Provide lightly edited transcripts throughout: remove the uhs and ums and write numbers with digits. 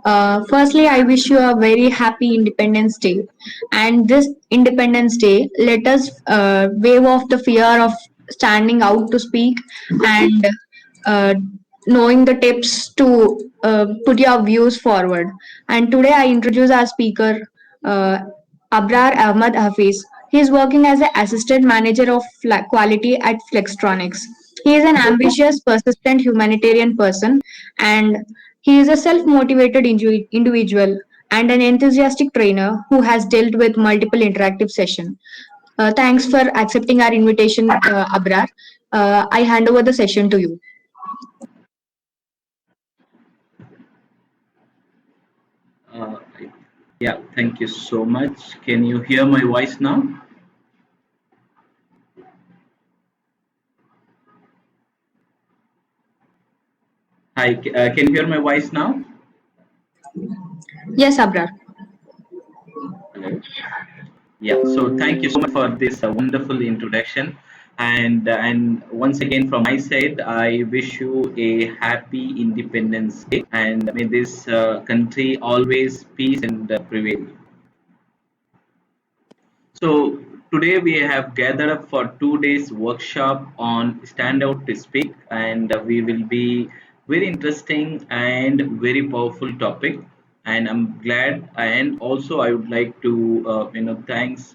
Firstly, I wish you a very happy Independence Day. And this Independence Day, let us wave off the fear of standing out to speak and uh, knowing the tips to put your views forward. And today, I introduce our speaker, uh, Abrar Ahmad Hafiz. He is working as an assistant manager of quality at Flextronics. He is an ambitious, persistent humanitarian person, and he is a self motivated individual and an enthusiastic trainer who has dealt with multiple interactive sessions. Thanks for accepting our invitation, Abrar. I hand over the session to you. Uh, yeah, thank you so much. Can you hear my voice now? Hi, can you hear my voice now? Yes, Abrar. Hello. Yeah, so thank you so much for this wonderful introduction. And once again, from my side, I wish you a happy Independence Day, and may this country always peace and prevail. So today we have gathered up for 2 days workshop on stand out to speak, and we will be very interesting and very powerful topic. And I'm glad, and also I would like to thanks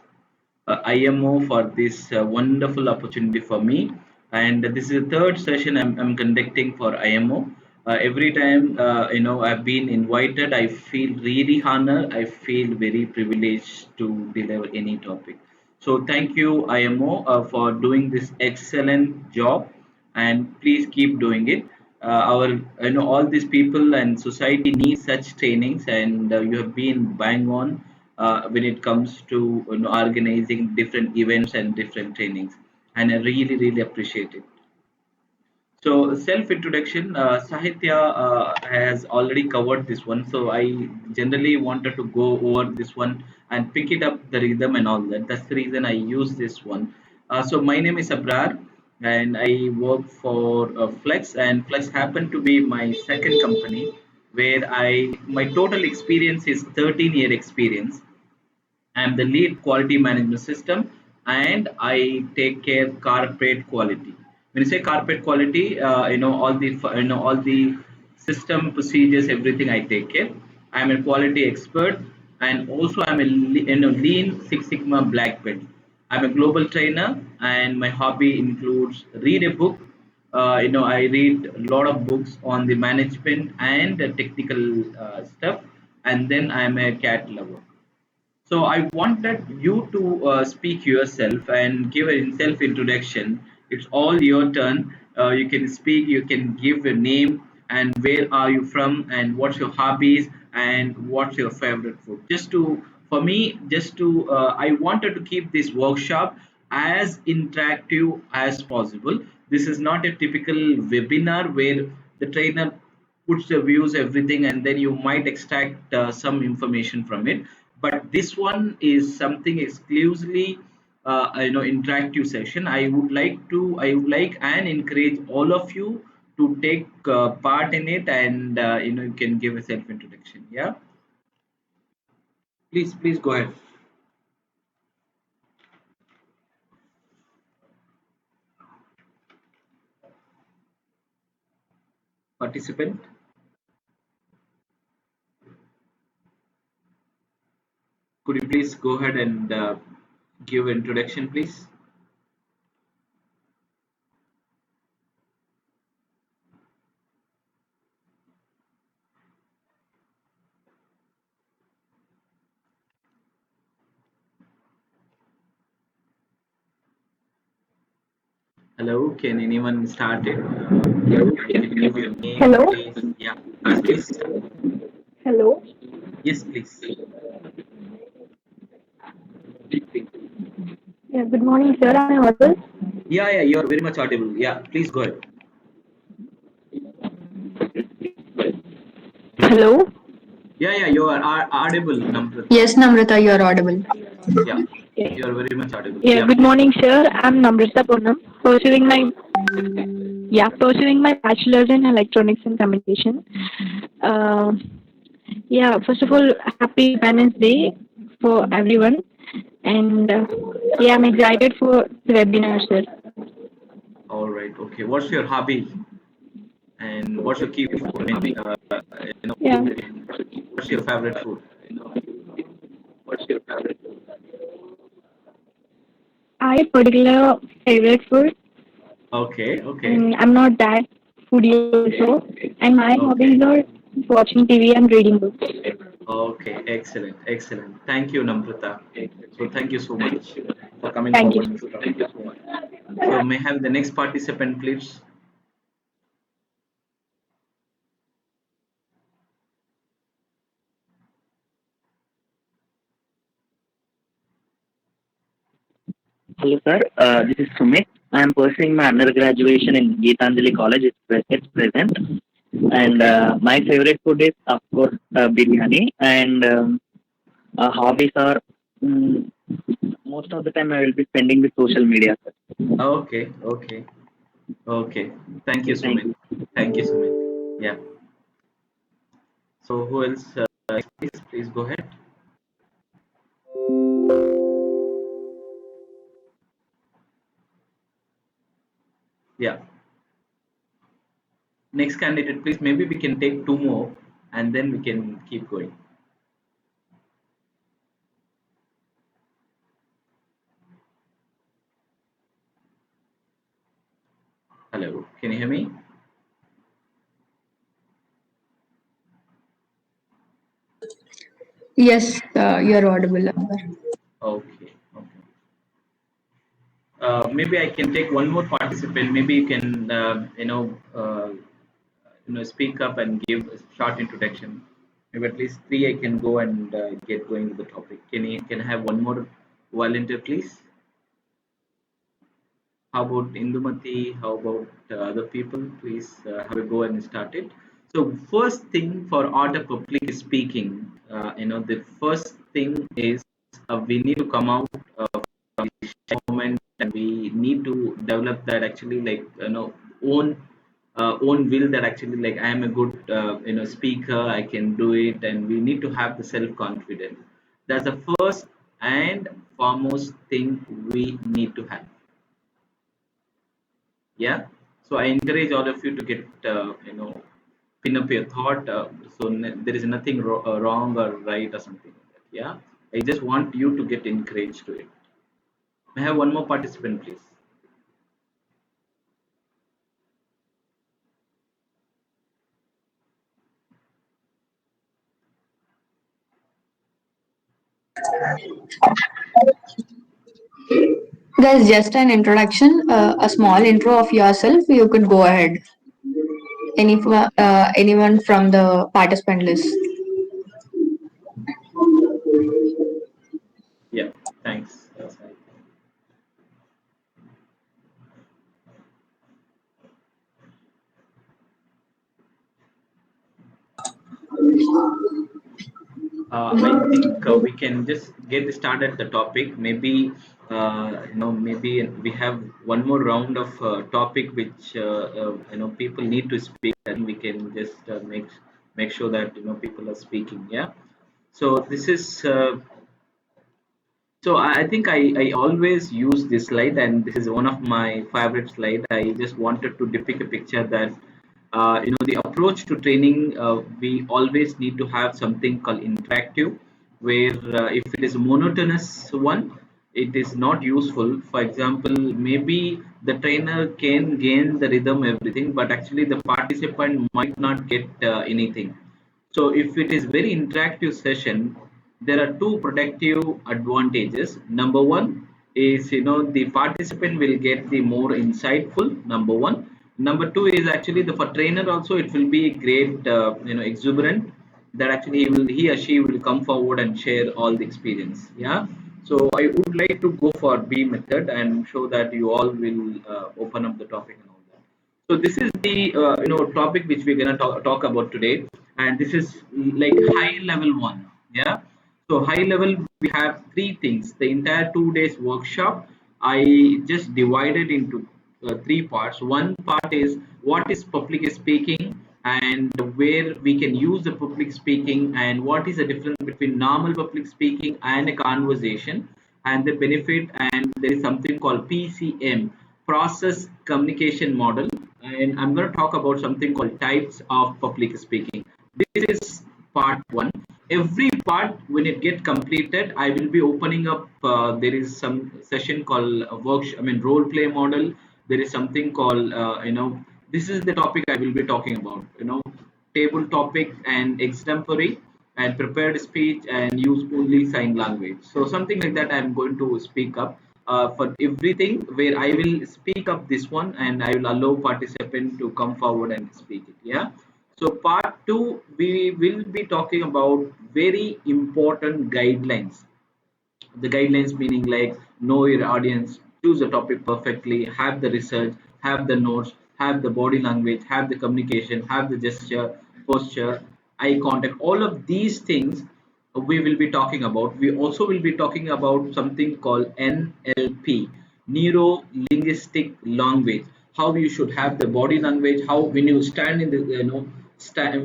IMO for this wonderful opportunity for me. And this is the third session I'm conducting for IMO. Every time I've been invited, I feel really honored. I feel very privileged to deliver any topic. So thank you IMO for doing this excellent job, and please keep doing it. Our all these people and society need such trainings, and you have been bang on when it comes to organizing different events and different trainings, and I really appreciate it. So self-introduction, Sahithya has already covered this one. So I generally wanted to go over this one and pick it up the rhythm and all that. That's the reason I use this one. So my name is Abrar, and I work for Flex, and Flex happened to be my second company, where I my total experience is 13-year experience. I'm the lead quality management system, and I take care corporate quality. When you say corporate quality, all the system procedures, everything I take care. I'm a quality expert, and also I'm a lean Six Sigma black belt. I'm a global trainer, and my hobby includes read a book. I read a lot of books on the management and the technical stuff, and then I'm a cat lover. So I wanted you to speak yourself and give a self introduction. It's all your turn. You can speak. You can give a name and where are you from and what's your hobbies and what's your favorite food. For me, I wanted to keep this workshop as interactive as possible. This is not a typical webinar where the trainer puts the views everything and then you might extract some information from it, but this one is something exclusively interactive session. I would like and encourage all of you to take part in it, and you can give a self introduction. Yeah, please go ahead. Participant, could you please go ahead and give introduction, please? Hello, can anyone start it? You can give your name, Hello. place. Yeah, please. Hello. Yes, please. Yeah, good morning, sir. Am I audible? Yeah, you're very much audible. Yeah, please go ahead. Hello. Yeah, you are audible, Namrata. Yes, Namrata, you are audible. Yeah, Yeah, you are very much audible. yeah, Yeah, good please go morning, ahead. sir. I'm Namrata Poonam, pursuing my bachelor's in electronics and communication. Uh, Yeah, first of all, happy Independence Day for everyone. And yeah, I'm excited for the webinar, sir. All right. Okay. What's your hobby and what's your key food? I mean, Yeah. what's your favorite food? I have particular favorite food. Okay. Okay. I'm not that foodie also. And my hobbies Okay. are watching TV and reading books. Okay. Excellent. Excellent. Thank you, Namrata. So thank you so much for coming Thank forward you. this topic. Yeah. So may I have the next participant, please? Hello, sir. This is Sumit. I am pursuing my undergraduation in Geetanjali College. It's present. And Okay. my favorite food is, of course, biryani. And hobbies are mm, most of the time I will be spending with social media, sir. Okay. Okay. Okay. Thank you, Okay, thank Sumit. you. Thank you, Sumit. Yeah. So who else? Please go ahead. Yeah. Next candidate, please. Maybe we can take two more and then we can keep going. Hello. Can you hear me? Yes, you're audible, Amber. Okay. Okay. Maybe I can take one more participant. Maybe you can, speak up and give a short introduction. Maybe at least three I can go and get going with the topic. Can I have one more volunteer, please? How about Indumati? How about other people? Please have a go and start it. So first thing for art of public speaking, the first thing is we need to come out from the shy moment, and we need to develop that actually like own own will that actually like I am a good speaker. I can do it, and we need to have the self confidence. That's the first and foremost thing we need to have. Yeah. So I encourage all of you to get pin up your thought. There is nothing wrong or right or something like that. Yeah. I just want you to get encouraged to it. May I have one more participant, please? There's just an introduction, a small intro of yourself. You could go ahead. Anyone from the participant list. Yeah. Thanks. I think we can just get started the topic. Maybe maybe we have one more round of topic which people need to speak, and we can just make sure that people are speaking. Yeah. So this is I think I always use this slide, and this is one of my favorite slide. I just wanted to depict a picture that the approach to training, we always need to have something called interactive, where if it is a monotonous one, it is not useful. For example, maybe the trainer can gain the rhythm, everything, but actually the participant might not get anything. So if it is very interactive session, there are two productive advantages. Number one is the participant will get the more insightful. Number one. Number two is actually the for trainer also it will be great exuberant that actually he or she will come forward and share all the experience. Yeah. So I would like to go for B method and show that you all will open up the topic and all that. So this is the topic which we're gonna talk about today, and this is like high level one. Yeah. So high level we have three things. The entire 2 days workshop I just divided into three parts. One part is what is public speaking, and where we can use the public speaking and what is the difference between normal public speaking and a conversation and the benefit. And there is something called PCM, process communication model, and I'm going to talk about something called types of public speaking. This is part one. Every part, when it get completed, I will be opening up. There is some session called workshop. I mean, role play model. There is something called This is the topic I will be talking about. Table topic and extempore and prepared speech and use only sign language. So something like that. I'm going to speak up for everything where I will speak up this one and I will allow participant to come forward and speak it. Yeah. So part two, we will be talking about very important guidelines. The guidelines meaning like know your audience, choose the topic perfectly, have the research, have the notes, have the body language, have the communication, have the gesture, posture, eye contact. All of these things we will be talking about. We also will be talking about something called NLP, neuro linguistic language. How you should have the body language, how when you stand in the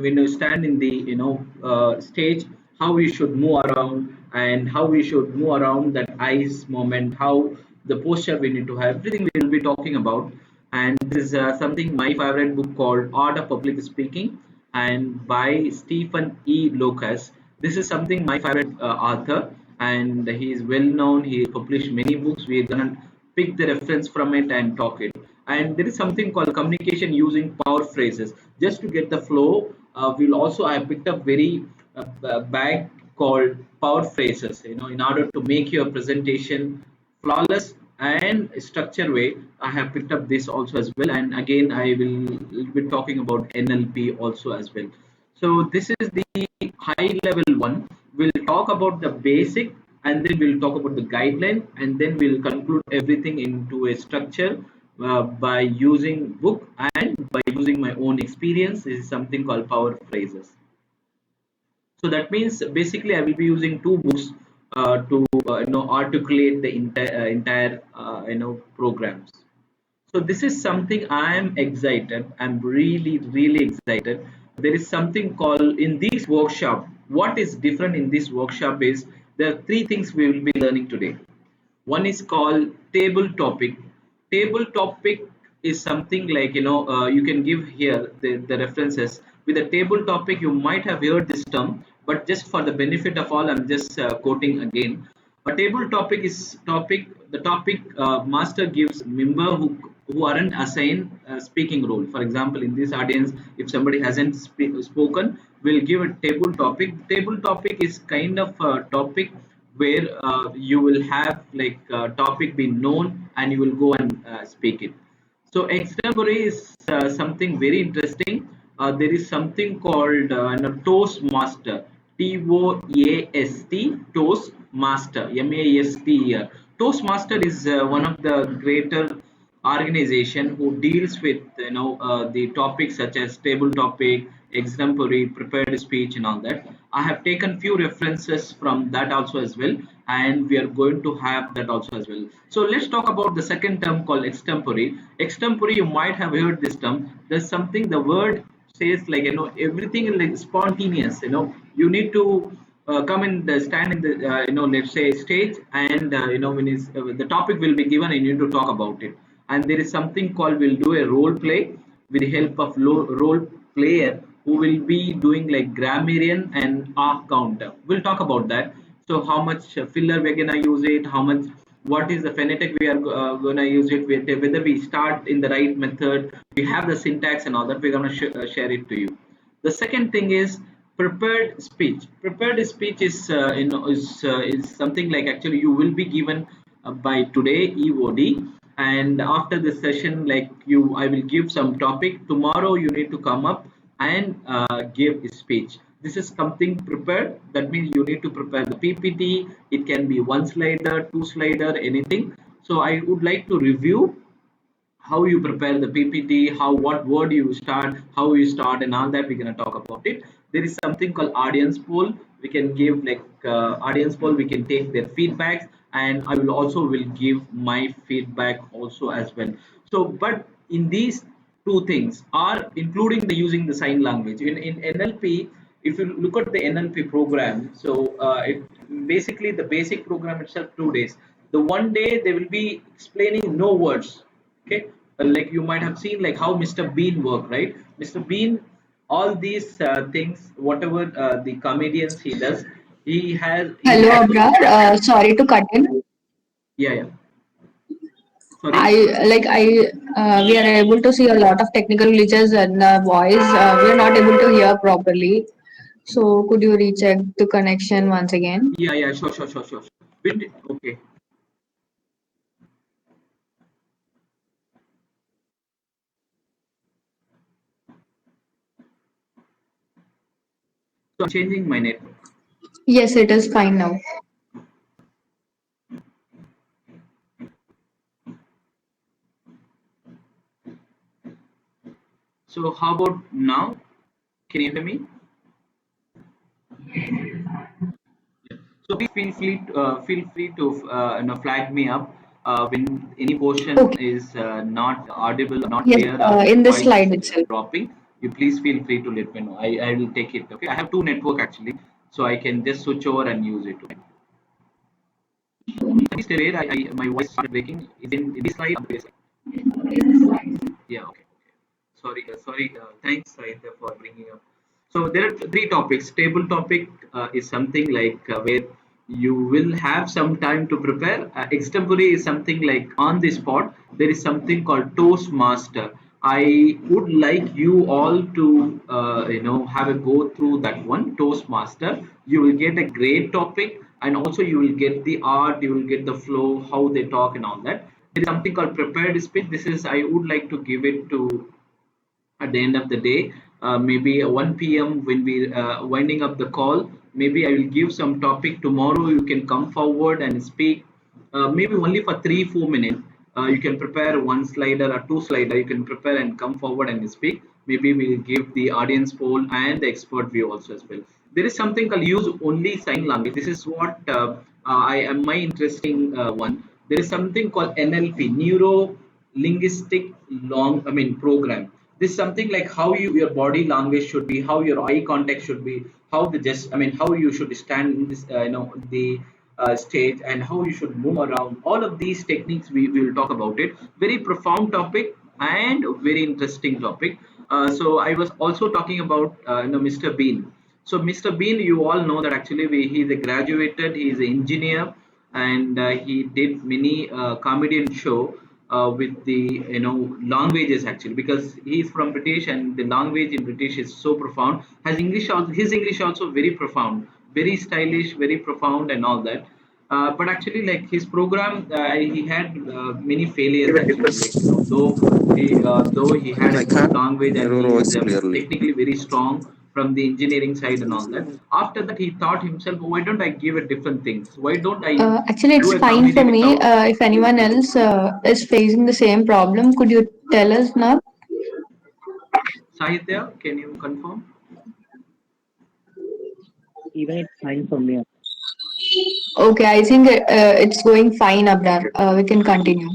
when you stand in the stage, how you should move around and how we should move around that eyes moment, how the posture we need to have. Everything we will be talking about. And this is something my favorite book called Art of Public Speaking and by Stephen E. Lucas. This is something my favorite author, and he is well known. He published many books. We're gonna pick the reference from it and talk it. And there is something called communication using power phrases. Just to get the flow, we'll also I picked up very bag called power phrases. In order to make your presentation flawless and structured way, I have picked up this also as well. And again, I will be talking about NLP also as well. So this is the high level one. We'll talk about the basic and then we'll talk about the guideline and then we'll conclude everything into a structure by using book and by using my own experience. This is something called power phrases. So that means basically I will be using two books to articulate the entire programs. So this is something I am excited. I'm really excited. There is something called in this workshop. What is different in this workshop is there are three things we will be learning today. One is called table topic. Table topic is something like you can give here the references. With a table topic you might have heard this term, but just for the benefit of all I'm just quoting again. A table topic is topic. The topic master gives member who aren't assigned a speaking role. For example, in this audience, if somebody hasn't spoken, we'll give a table topic. Table topic is kind of a topic where you will have like a topic being known and you will go and speak it. So extempore is something very interesting. There is something called Toastmaster, TOAST, Toastmaster, MASTER. Toastmaster is one of the greater organization who deals with the topics such as table topic, exemplary, prepared speech, and all that. I have taken few references from that also as well, and we are going to have that also as well. So let's talk about the second term called extempore. Extempore, you might have heard this term. There's something the word says like everything is like spontaneous. You need to come in the stand in the let's say stage and when is the topic will be given and you need to talk about it. And there is something called we'll do a role play with the help of role player who will be doing like grammarian and arc counter. We'll talk about that. So how much filler we're gonna use it, how much, what is the phonetic we are gonna use it with, whether we start in the right method, we have the syntax and all that. We're gonna share it to you. The second thing is prepared speech. Prepared speech is is something like actually you will be given by today EOD, and after the session like you I will give some topic. Tomorrow you need to come up and give a speech. This is something prepared. That means you need to prepare the PPT. It can be one slider, two slider, anything. So I would like to review how you prepare the PPT, how what word you start, how you start, and all that we're gonna talk about it. There is something called audience poll. We can give like audience poll. We can take their feedbacks, and I will give my feedback also as well. So, but in these two things are including the using the sign language in NLP. If you look at the NLP program, so it basically the basic program itself 2 days. The one day they will be explaining no words. Okay, like you might have seen like how Mr. Bean work, right? Mr. Bean, all these things, whatever the comedians he does, he Hello, had to, Abrar. Sorry to cut in. yeah, yeah, I sorry. like I we are able to see a lot of technical glitches and voice. We are not able to hear properly. So could you recheck the connection once again? Yeah, yeah, sure, sure, sure, sure, sure. Okay. So I'm changing my network. Yes, it is fine now. So how about now? Can you hear me? So please feel free to flag me up when any portion Okay. is not audible, not Yes, clear, or in this voice slide is itself. dropping. You please feel free to let me know. I will take it. Okay. I have two network actually, so I can just switch over and use it. Okay. Please stay there. My voice started breaking. Is in this slide or this slide? Yeah. Okay. Sorry. Thanks, Sahithya, for bringing up. So there are three topics. Table topic is something like where you will have some time to prepare. Extempore is something like on the spot. There is something called Toastmaster. I would like you all to have a go through that one Toastmaster. You will get a great topic, and also you will get the art. You will get the flow, how they talk, and all that. There is something called prepared speech. This is I would like to give it to at the end of the day, maybe 1 p.m. when we winding up the call. Maybe I will give some topic tomorrow. You can come forward and speak, maybe only for 3 4 minutes. You can prepare one slider or two slider. You can prepare and come forward and speak. Maybe we'll give the audience poll and the expert view also as well. There is something called use only sign language. This is what I am my interesting one. There is something called NLP, neuro linguistic long program. This is something like how your body language should be, how your eye contact should be, how the just how you should stand in this the stage, and how you should move around. All of these techniques we will talk about it. Very profound topic and very interesting topic. So I was also talking about Mr. Bean. So Mr. Bean, you all know that actually he's a graduated, he's an engineer, and he did many comedian show with the languages actually, because he's from British and the language in British is so profound. Has English also, his English also very profound, very stylish, very profound, and all that. But actually, like his program, he had many failures actually. Like though he had a I good can't language hear and your he is voice clearly. technically very strong from the engineering side and all that. After that, he thought himself, why don't I give a different things? Why don't I Actually, do it's a fine comedy for me. without If anyone else is facing the same problem, could you tell us now? Sahithya? Can you confirm? Even it's fine for me. Okay, I think it's going fine, Abrar. We can continue.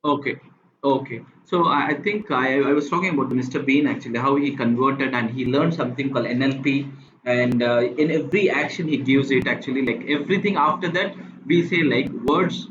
Okay, okay. So I think I was talking about Mr. Bean actually, how he converted and he learned something called NLP, and in every action he gives it actually, like everything after that we say like words,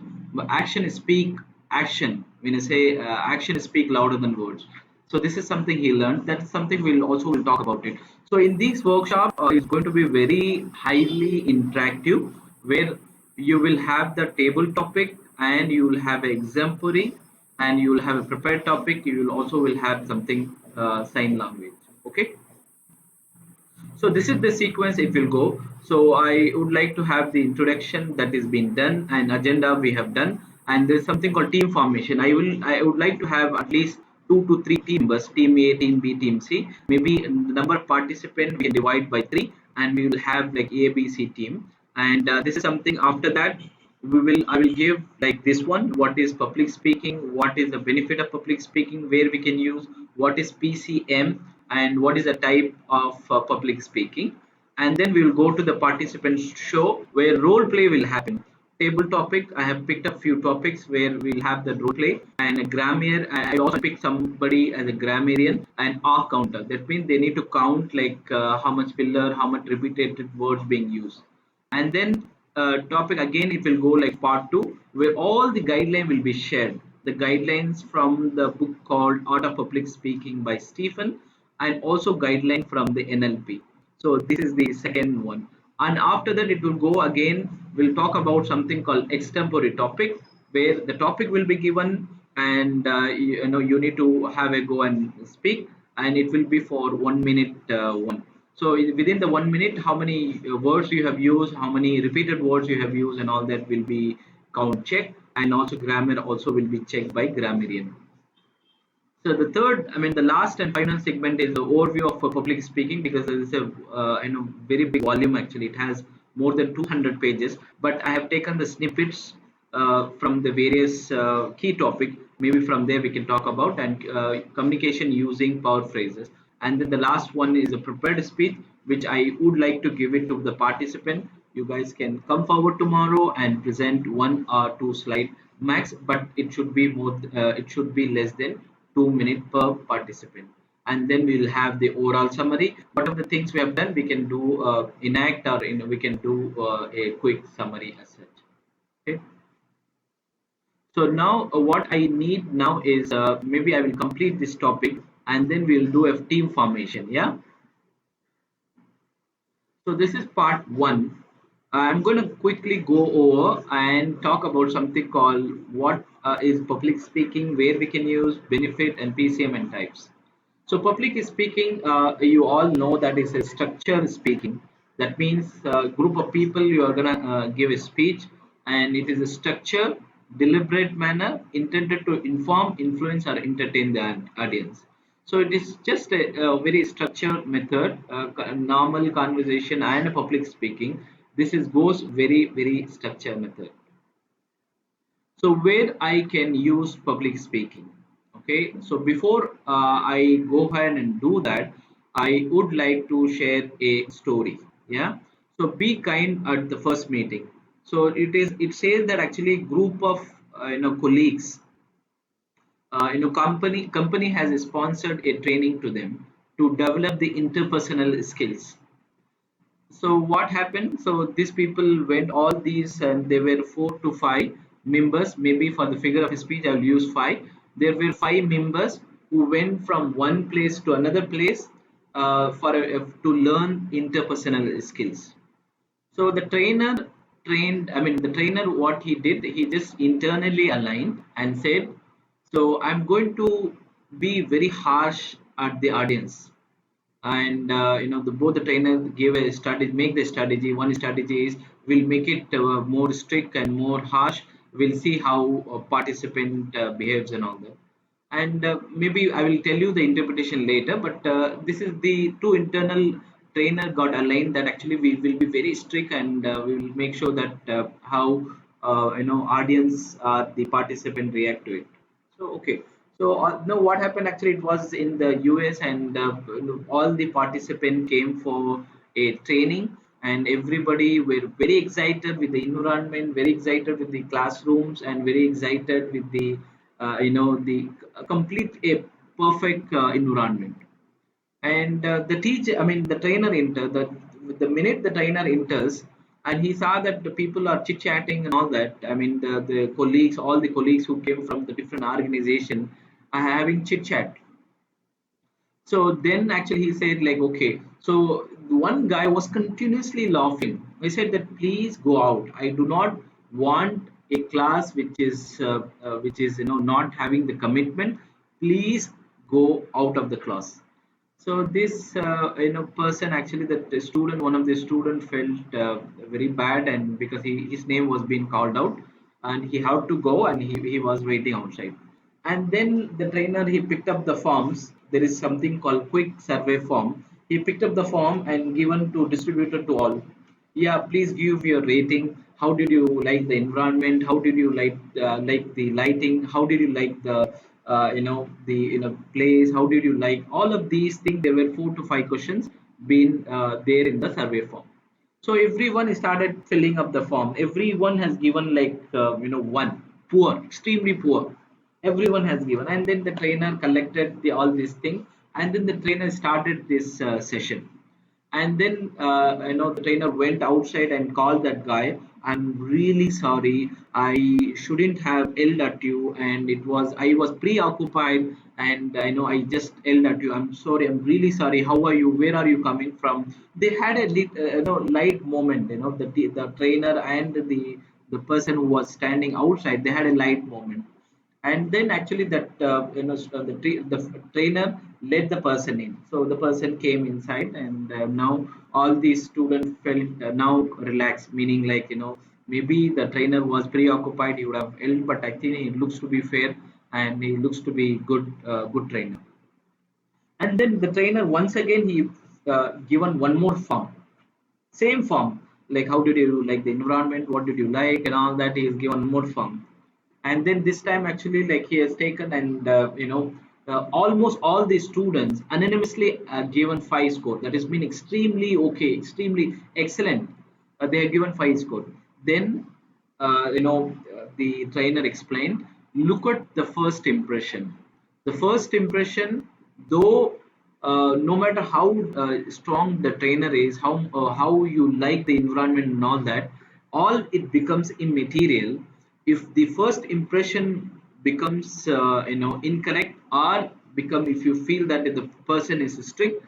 action speak action. When I say action speak louder than words. So this is something he learned. That's something we'll also will talk about it. So in this workshop, it's going to be very highly interactive, where you will have the table topic and you will have an exemplary and you will have a prepared topic. You will also will have something sign language. Okay. So this is the sequence it will go. So I would like to have the introduction that is being done and agenda we have done, and there's something called team formation. I would like to have at least 2 to 3 team members, team A, team B, team C. Maybe the number of participants we can divide by 3, and we will have like A, B, C team. And this is something after that I will give like this one, what is public speaking, what is the benefit of public speaking, where we can use, what is PCM, and what is the type of public speaking. and then we will go to the participant show where role play will happen. Table topic, I have picked up few topics where we'll have the role play and a grammar. I also picked somebody as a grammarian and R counter. That means they need to count like how much filler, how much repeated words being used. And then topic again, it will go like part two where all the guideline will be shared, the guidelines from the book called Art of Public Speaking by Stephen, and also guideline from the NLP. So this is the second one. And after that it will go again, we'll talk about something called extempore topic, where the topic will be given, and you need to have a go and speak, and it will be for 1 minute one. So within the 1 minute, how many words you have used, how many repeated words you have used, and all that will be count checked, and also grammar also will be checked by grammarian. So the third, I mean, the last and final segment is the overview of public speaking, because it is a very big volume. Actually, it has more than 200 pages. But I have taken the snippets from the various key topic. Maybe from there we can talk about, and communication using power phrases. And then the last one is a prepared speech, which I would like to give it to the participant. You guys can come forward tomorrow and present 1 or 2 slide max, but it should be more. It should be less than 2 minutes per participant. And then we will have the overall summary. What are the things we have done? We can do enact, or we can do a quick summary as such. Okay. So now what I need now is maybe I will complete this topic, and then we'll do a team formation. Yeah. So this is part one. I'm going to quickly go over and talk about something called what is public speaking, where we can use, benefit, and PCM and types. So public speaking, you all know that is a structured speaking. That means a group of people you are gonna give a speech, and it is a structured, deliberate manner intended to inform, influence, or entertain the audience. So it is just a very structured method, normal conversation and public speaking. This is goes very structured method. So where I can use public speaking. Okay, so before I go ahead and do that, I would like to share a story. Yeah. So be kind at the first meeting. So it says that actually group of colleagues, company has sponsored a training to them to develop the interpersonal skills. So what happened? So these people went all these, and there were 4 to 5 members. Maybe for the figure of speech I'll use 5. There were 5 members who went from one place to another place to learn interpersonal skills. So the trainer the trainer, what he did, he just internally aligned and said, so I'm going to be very harsh at the audience. And both the trainer give a strategy, make the strategy. One strategy is we'll make it more strict and more harsh. We'll see how a participant behaves and all that. And maybe I will tell you the interpretation later, but this is the two internal trainer got aligned that actually we will be very strict, and we will make sure that how audience the participant react to it. So okay. So no, what happened actually? It was in the US, and all the participants came for a training, and everybody were very excited with the environment, very excited with the classrooms, and very excited with the the complete a perfect environment. And the teacher, the trainer enter the minute the trainer enters, and he saw that the people are chit chatting and all that. The colleagues, all the colleagues who came from the different organization are having chit chat. So then actually he said like, okay, so one guy was continuously laughing. I said that please go out. I do not want a class which is not having the commitment. Please go out of the class. So this person, actually that the student, one of the student felt very bad, and because his name was being called out, and he had to go, and he was waiting outside. And then the trainer, he picked up the forms. There is something called quick survey form. He picked up the form and given to distributed to all. Yeah, please give your rating. How did you like the environment? How did you like the lighting? How did you like the place? How did you like all of these things? There were 4 to 5 questions. been there in the survey form. So everyone started filling up the form. Everyone has given like one poor, extremely poor. Everyone has given, and then the trainer collected all these things, and then the trainer started this session. And then the trainer went outside and called that guy. I'm really sorry, I shouldn't have yelled at you, and I was preoccupied, and I know I just yelled at you. I'm sorry, I'm really sorry. How are you? Where are you coming from? They had a light moment. The trainer and the person who was standing outside, they had a light moment. And then actually that the trainer led the person in. So the person came inside, and now all these students felt now relaxed, meaning like maybe the trainer was preoccupied, he would have helped, but I think it looks to be fair, and he looks to be good trainer. And then the trainer once again, he given one more form, same form, like how did you like the environment, what did you like, and all that. He is given more form. And then this time actually, like, he has taken, and almost all the students anonymously given 5 score. That has been extremely okay, extremely excellent. They are given 5 score. Then the trainer explained, look at the first impression. The first impression, though, no matter how strong the trainer is, how you like the environment and all it becomes immaterial if the first impression becomes incorrect, or become, if you feel that the person is strict.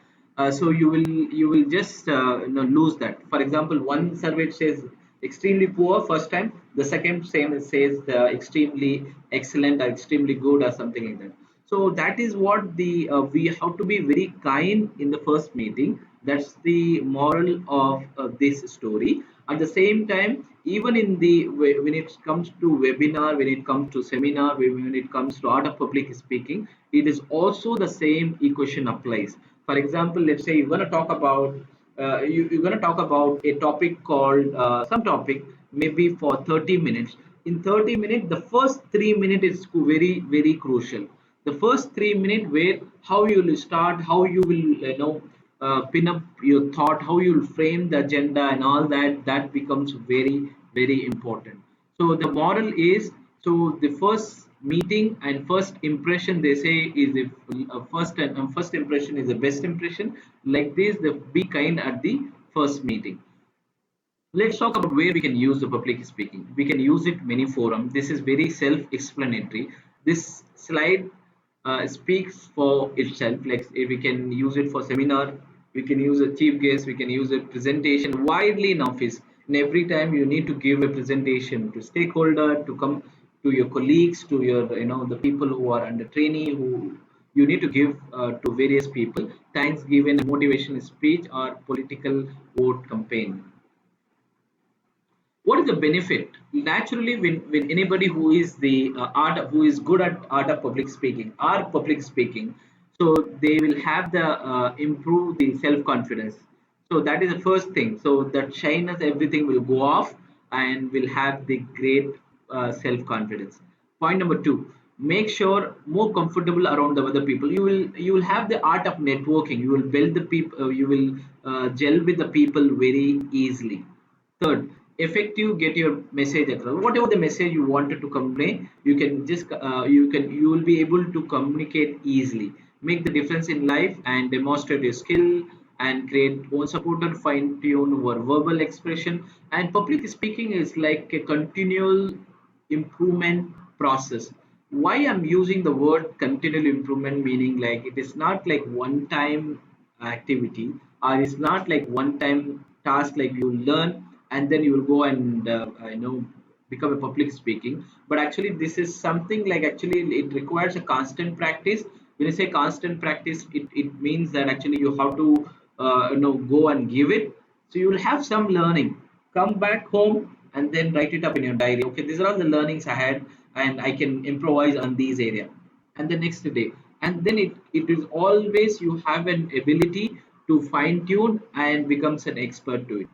So you will just lose that. For example, one survey says extremely poor first time, the second same says extremely excellent or extremely good or something like that. So that is what the we have to be very kind in the first meeting. That's the moral of this story. At the same time, even in the when it comes to webinar, when it comes to seminar, when it comes to art of public speaking, it is also the same equation applies. For example, let's say you're going to talk about you're going to talk about a topic called some topic, maybe for 30 minutes. In 30 minutes, the first 3 minutes is very very crucial. The first 3 minutes, where how you will start, how you will pin up your thought, how you will frame the agenda and all that, that becomes very very important. So the moral is, so the first meeting and first impression, they say, is the first impression is the best impression. Like this, the be kind at the first meeting. Let's talk about where we can use the public speaking. We can use it many forums. This is very self-explanatory. This slide speaks for itself. Like, if we can use it for seminar, we can use a chief guest, we can use a presentation widely in office. And every time you need to give a presentation to stakeholder, to come to your colleagues, to your the people who are under trainee, who you need to give to various people. Thanksgiving, motivational speech, or political vote campaign. What is the benefit? Naturally, when anybody who is the who is good at art of public speaking, or public speaking, so they will have the improve the self confidence. So that is the first thing. So that shyness, everything will go off, and will have the great self confidence. Point number two: make sure more comfortable around the other people. You will have the art of networking. You will build the people. You will gel with the people very easily. Third, effective, get your message across. Whatever the message you wanted to convey, you can just you will be able to communicate easily. Make the difference in life and demonstrate your skill, and create own supporter, fine tune your verbal expression. And public speaking is like a continual improvement process. Why I'm using the word continual improvement, meaning like it is not like one time activity, or it's not like one time task, like you learn and then you will go and become a public speaking. But actually this is something like, actually it requires a constant practice. When you say constant practice, it means that actually you have to go and give it. So you will have some learning, come back home and then write it up in your diary. Okay, these are all the learnings I had, and I can improvise on these area. And the next day, and then it is always you have an ability to fine tune and becomes an expert to it.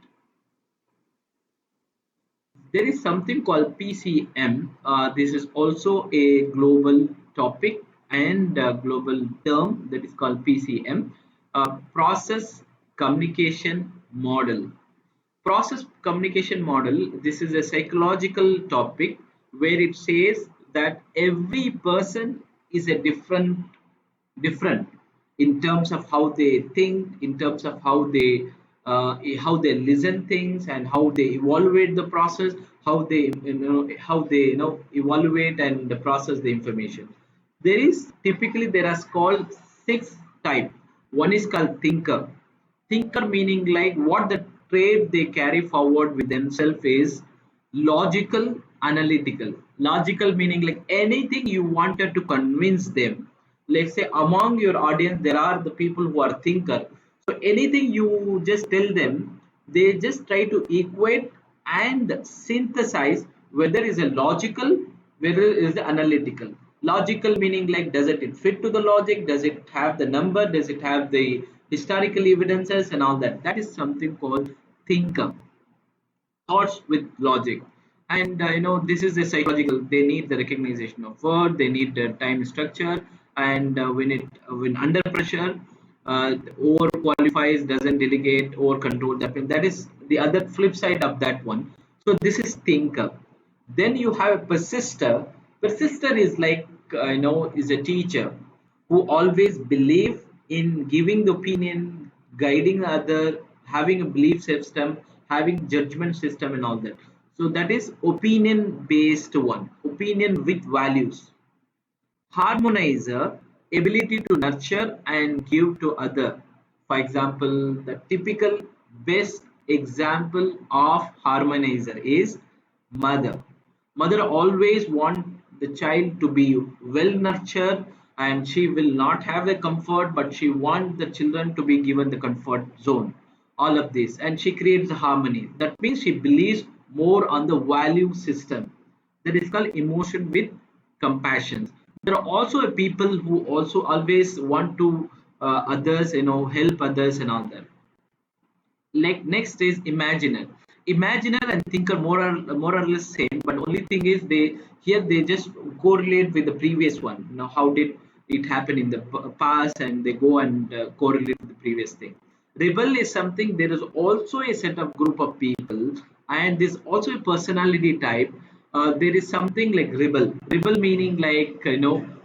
There is something called PCM. This is also a global topic and a global term, that is called PCM. Process, communication model. Process communication model, this is a psychological topic where it says that every person is a different in terms of how they think, in terms of how they listen things, and how they evaluate the process, how they evaluate and process the information. There are called six type. One is called thinker, meaning like what the trait they carry forward with themselves is logical, analytical. Logical meaning like anything you wanted to convince them. Let's say among your audience there are the people who are thinker, so anything you just tell them, they just try to equate and synthesize, whether is a logical, whether is analytical. Logical meaning like does it fit to the logic, does it have the number, does it have the historical evidences and all that. That is something called thinker, thoughts with logic. And this is a psychological, they need the recognition of word, they need the time structure, and when under pressure, over qualifies, doesn't delegate, over control, that is the other flip side of that one. So this is thinker. Then you have a persister is like is a teacher who always believe in giving the opinion, guiding the other, having a belief system, having judgment system and all that. So that is opinion based one, opinion with values. Harmonizer, ability to nurture and give to other. For example, the typical best example of harmonizer is mother. Mother always want the child to be well nurtured, and she will not have the comfort, but she want the children to be given the comfort zone. All of this, and she creates harmony. That means she believes more on the value system. That is called emotion with compassion. There are also people who also always want to others, help others and all that. Like next is imaginer and thinker, more or less same, but only thing is they just correlate with the previous one. How did it happen in the past, and they go and correlate with the previous thing. Rebel is something, there is also a set of group of people, and there's also a personality type. There is something like rebel meaning like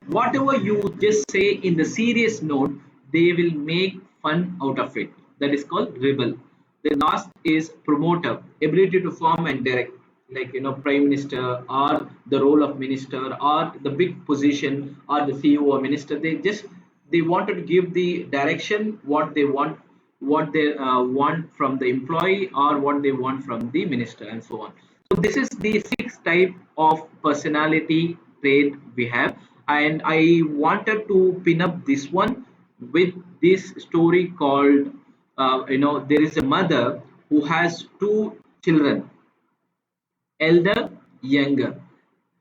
whatever you just say in the serious note, they will make fun out of it. That is called rebel. The last is promoter, ability to form and direct, like prime minister, or the role of minister, or the big position, or the CEO or minister. They wanted to give the direction, what they want, what they want from the employee, or what they want from the minister, and so on. So this is the six type of personality trait we have, and I wanted to pin up this one with this story called there is a mother who has two children, elder, younger.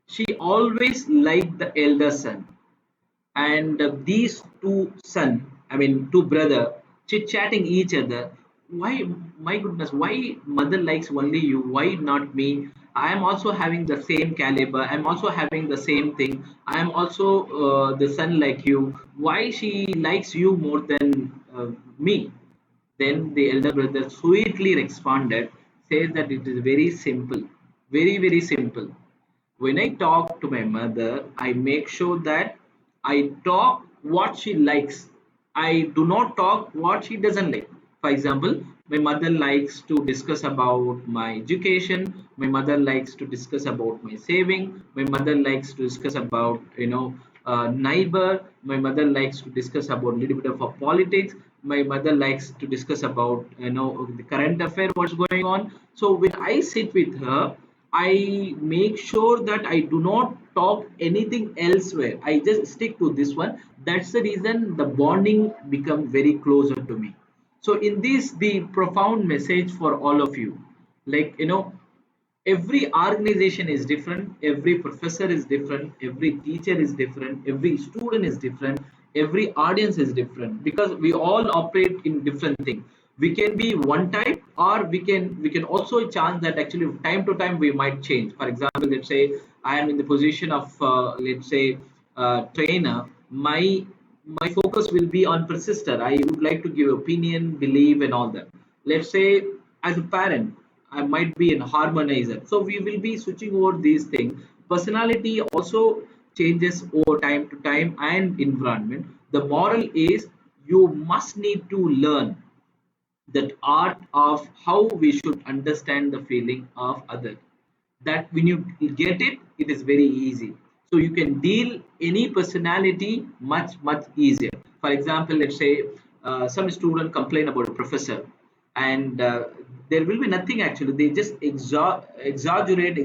She always liked the elder son, and these two brother, chit chatting each other. Why, my goodness, why mother likes only you, why not me? I am also having the same caliber, I'm also having the same thing, I am also the son like you, why she likes you more than me? Then the elder brother sweetly responded, says that it is very simple, very, very simple. When I talk to my mother, I make sure that I talk what she likes. I do not talk what she doesn't like. For example, my mother likes to discuss about my education. My mother likes to discuss about my saving. My mother likes to discuss about neighbor. My mother likes to discuss about a little bit of politics. My mother likes to discuss about the current affair, what's going on. So when I sit with her, I make sure that I do not talk anything elsewhere. I just stick to this one. That's the reason the bonding become very closer to me. So in this, the profound message for all of you, like every organization is different, every professor is different, every teacher is different, every student is different, every audience is different, because we all operate in different things. We can be one type, or we can also chance that actually time to time we might change. For example, let's say I am in the position of let's say trainer. my focus will be on persistor. I would like to give opinion, believe, and all that. Let's say as a parent, I might be an harmonizer, so we will be switching over these things. Personality also changes over time to time and environment. The moral is you must need to learn that art of how we should understand the feeling of other. That when you get it, it is very easy, so you can deal any personality much easier. For example, let's say some student complain about a professor, and there will be nothing actually, they just exaggerate,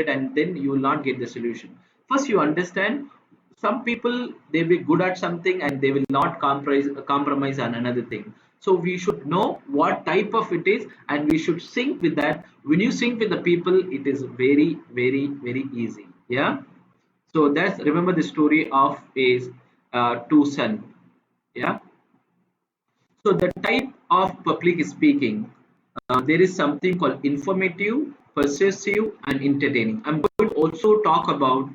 and then you will not get the solution. First you understand, some people they will be good at something and they will not compromise on another thing. So we should know what type of it is, and we should sync with that. When you sync with the people, it is very easy. Yeah. So that's, remember the story of is two son. Yeah. So the type of public speaking, there is something called informative, persuasive, and entertaining. I'm going to also talk about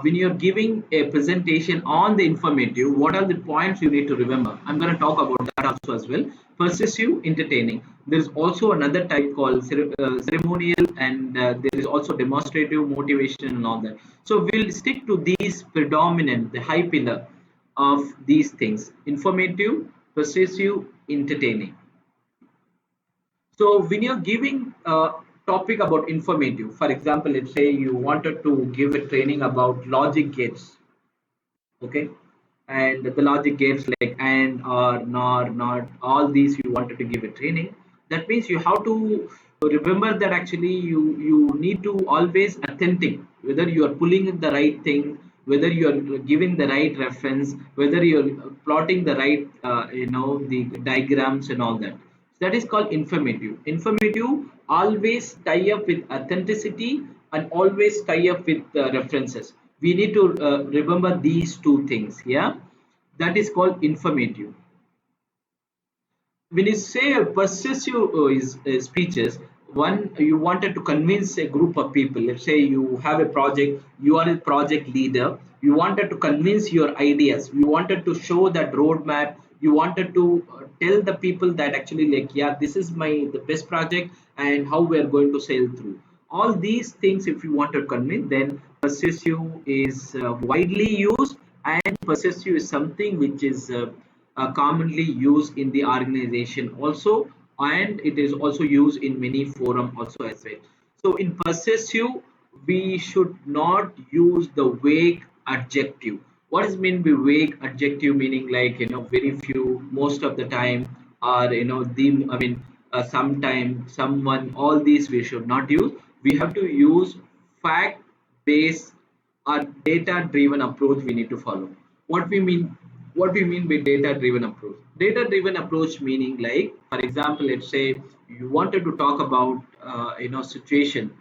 when you're giving a presentation on the informative, what are the points you need to remember. I'm going to talk about that also as well. Persuasive, entertaining. There's also another type called ceremonial, and there is also demonstrative, motivation, and all that. So we'll stick to these predominant, the high pillar of these things: informative, persuasive, entertaining. So when you're giving a topic about informative, for example, let's say you wanted to give a training about logic gates, okay, and the logic gates like and, or, nor, not, all these you wanted to give a training. That means you have to remember that actually you need to always authentic, whether you are pulling in the right thing, whether you are giving the right reference, whether you're plotting the right the diagrams and all that. That is called informative. Informative always tie up with authenticity and always tie up with references. We need to remember these two things. Yeah, that is called informative. When you say a persuasive speeches, one, you wanted to convince a group of people. Let's say you have a project, you are a project leader, you wanted to convince your ideas, you wanted to show that roadmap, you wanted to tell the people that actually, like, yeah, this is my the best project and how we are going to sail through all these things. If you want to convince, then persuasive is widely used, and persuasive is something which is commonly used in the organization also, and it is also used in many forum also as well. So in persuasive, we should not use the vague adjective. What is meant by vague adjective? Meaning like, very few, most of the time, or the, I mean, sometime, someone, all these we should not use. We have to use fact based or data driven approach we need to follow. What we mean what we mean by data driven approach? Data driven approach meaning, like, for example, let's say you wanted to talk about situation.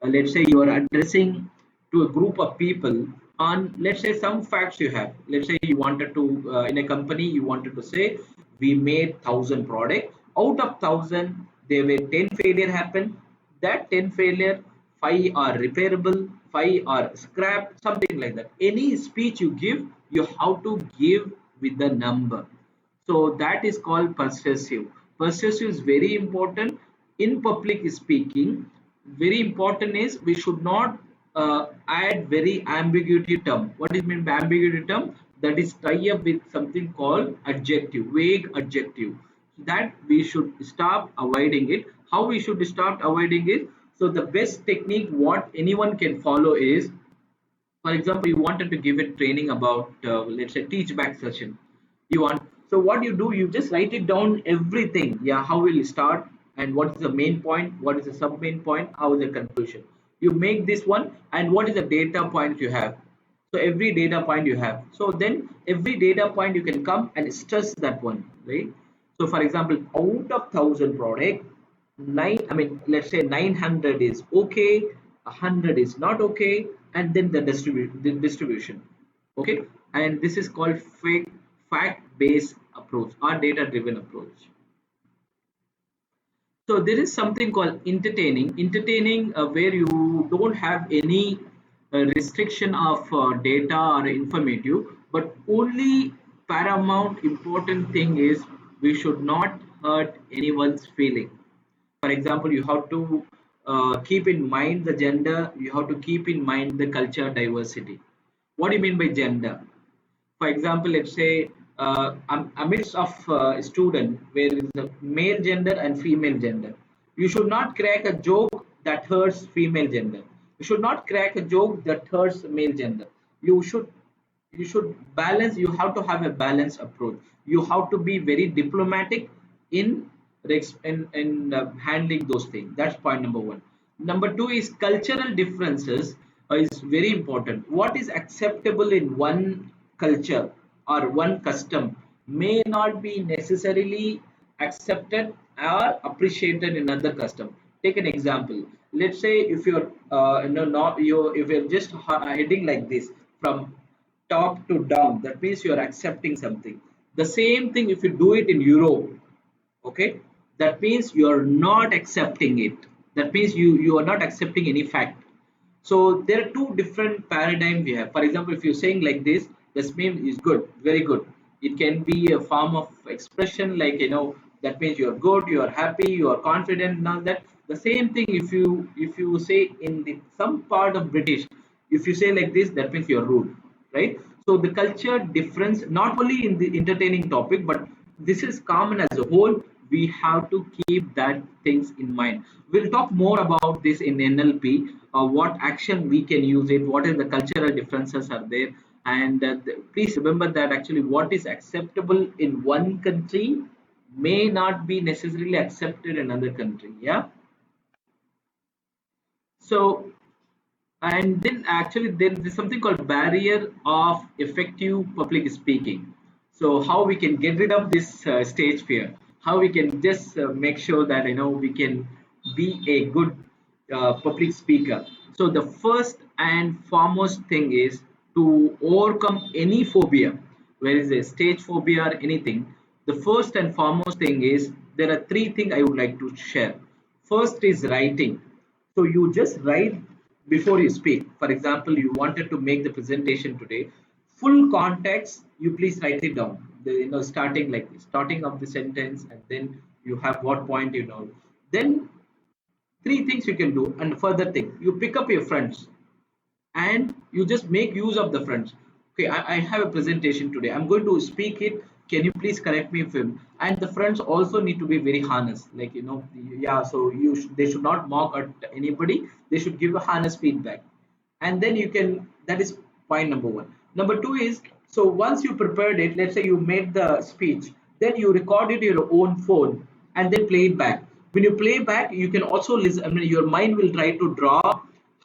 Let's say you are addressing to a group of people on, let's say, some facts you have. Let's say you wanted to in a company, you wanted to say we made 1,000 product. Out of 1,000 there were 10 failure happen. That 10 failure, 5 are repairable, 5 are scrap, something like that. Any speech you give, you have to give with the number. So that is called persuasive. Persuasive is very important in public speaking. Very important is we should not add very ambiguity term. What is meant by ambiguity term? That is tie up with something called adjective, vague adjective. That we should stop avoiding it. How we should start avoiding it? So the best technique what anyone can follow is, for example, you wanted to give a training about let's say teach back session. You want, so what you do, you just write it down everything. Yeah, how will you start, and what is the main point, what is the sub main point, how is the conclusion. You make this one, and what is the data point you have. So every data point you have, so then every data point you can come and stress that one, right? So for example, out of 1,000 product, nine, I mean, let's say 900 is okay, 100 is not okay, and then the distribution. Okay, and this is called fact based approach or data driven approach. So there is something called entertaining, where you don't have any restriction of data or informative, but only paramount important thing is we should not hurt anyone's feeling. For example, you have to keep in mind the gender, you have to keep in mind the culture diversity. What do you mean by gender? For example, let's say amidst of a student where is a male gender and female gender, you should not crack a joke that hurts female gender. You should not crack a joke that hurts male gender. You should you should balance. You have to have a balanced approach. You have to be very diplomatic in handling those things. That's point number one. Number two is cultural differences is very important. What is acceptable in one culture or one custom may not be necessarily accepted or appreciated in another custom. Take an example. Let's say if you're not you if you're just heading like this from top to down, that means you are accepting something. The same thing if you do it in Europe, okay, that means you are not accepting it. That means you are not accepting any fact. So there are two different paradigm we have. For example, if you're saying like this meme is good, very good. It can be a form of expression, like that means you are good, you are happy, you are confident. Now that the same thing, if you say in the some part of British, if you say like this, that means you are rude, right? So the culture difference, not only in the entertaining topic, but this is common as a whole. We have to keep that things in mind. We'll talk more about this in NLP, what action we can use it, what is the cultural differences are there. And please remember that actually what is acceptable in one country may not be necessarily accepted in another country. Yeah. So, and then actually there's something called barrier of effective public speaking. So how we can get rid of this stage fear, how we can just make sure that we can be a good public speaker. So the first and foremost thing is to overcome any phobia, where is a stage phobia or anything. The first and foremost thing is there are three things I would like to share. First is writing. So you just write before you speak. For example, you wanted to make the presentation today. Full context, you please write it down. Starting like this, starting of the sentence, and then you have what point Then three things you can do, and further thing, you pick up your friends and you just make use of the friends. Okay, I have a presentation today, I'm going to speak it, can you please correct me if and the friends also need to be very honest, like yeah, so they should not mock at anybody, they should give a honest feedback. And then you can, that is point number one. Number two is, so once you prepared it, let's say you made the speech, then you recorded your own phone and then play it back. When you play back, you can also listen. I mean, your mind will try to draw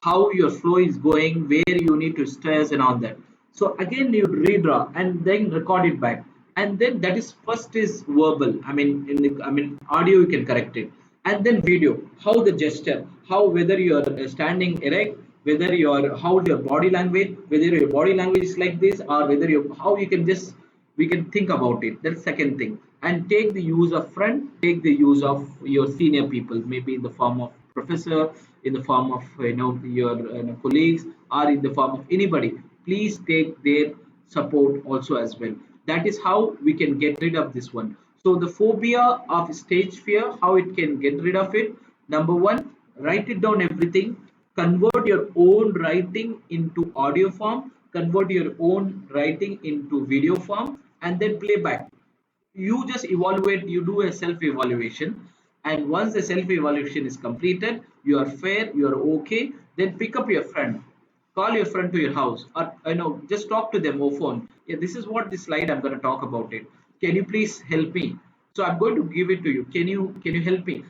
how your flow is going, where you need to stress and all that. So again, you redraw and then record it back. And then that is first is verbal. I mean, audio you can correct it, and then video. How the gesture, how whether you are standing erect, whether you are how your body language, whether your body language is like this, or whether you how you can just we can think about it. That's second thing. And take the use of friend, take the use of your senior people, maybe in the form of professor, in the form of your colleagues, or in the form of anybody. Please take their support also as well. That is how we can get rid of this one. So the phobia of stage fear, how it can get rid of it. Number one, write it down everything, convert your own writing into audio form, convert your own writing into video form, and then play back. You just evaluate, you do a self evaluation, and once the self evaluation is completed, you are fair, you are okay, then pick up your friend, call your friend to your house, or just talk to them over phone. Yeah, this is what this slide I'm going to talk about it, can you please help me? So I'm going to give it to you, can you help me?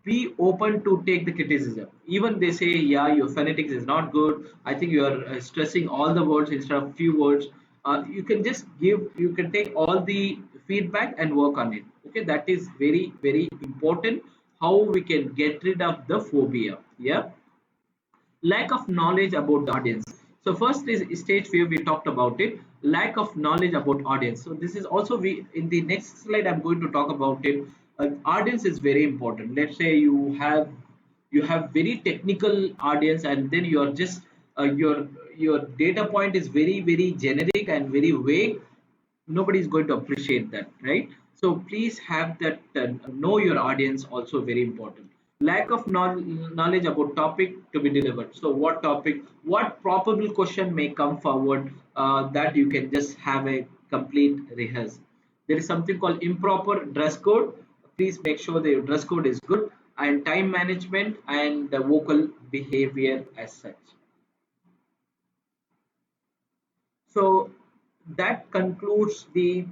Be open to take the criticism. Even they say, yeah, your phonetics is not good, I think you are stressing all the words instead of few words. You can just give, you can take all the feedback and work on it. Okay, that is very very important, how we can get rid of the phobia. Yeah. Lack of knowledge about the audience. So first is stage fear, we talked about it. Lack of knowledge about audience, so this is also, we in the next slide I'm going to talk about it. Audience is very important. Let's say you have very technical audience, and then you are just your data point is very very generic and very vague. nobody is going to appreciate that, right? So please have that, know your audience also very important. Lack of knowledge about topic to be delivered. So what topic, what probable question may come forward, that you can just have a complete rehearse. There is something called improper dress code. Please make sure the dress code is good, and time management and the vocal behavior as such. So that concludes the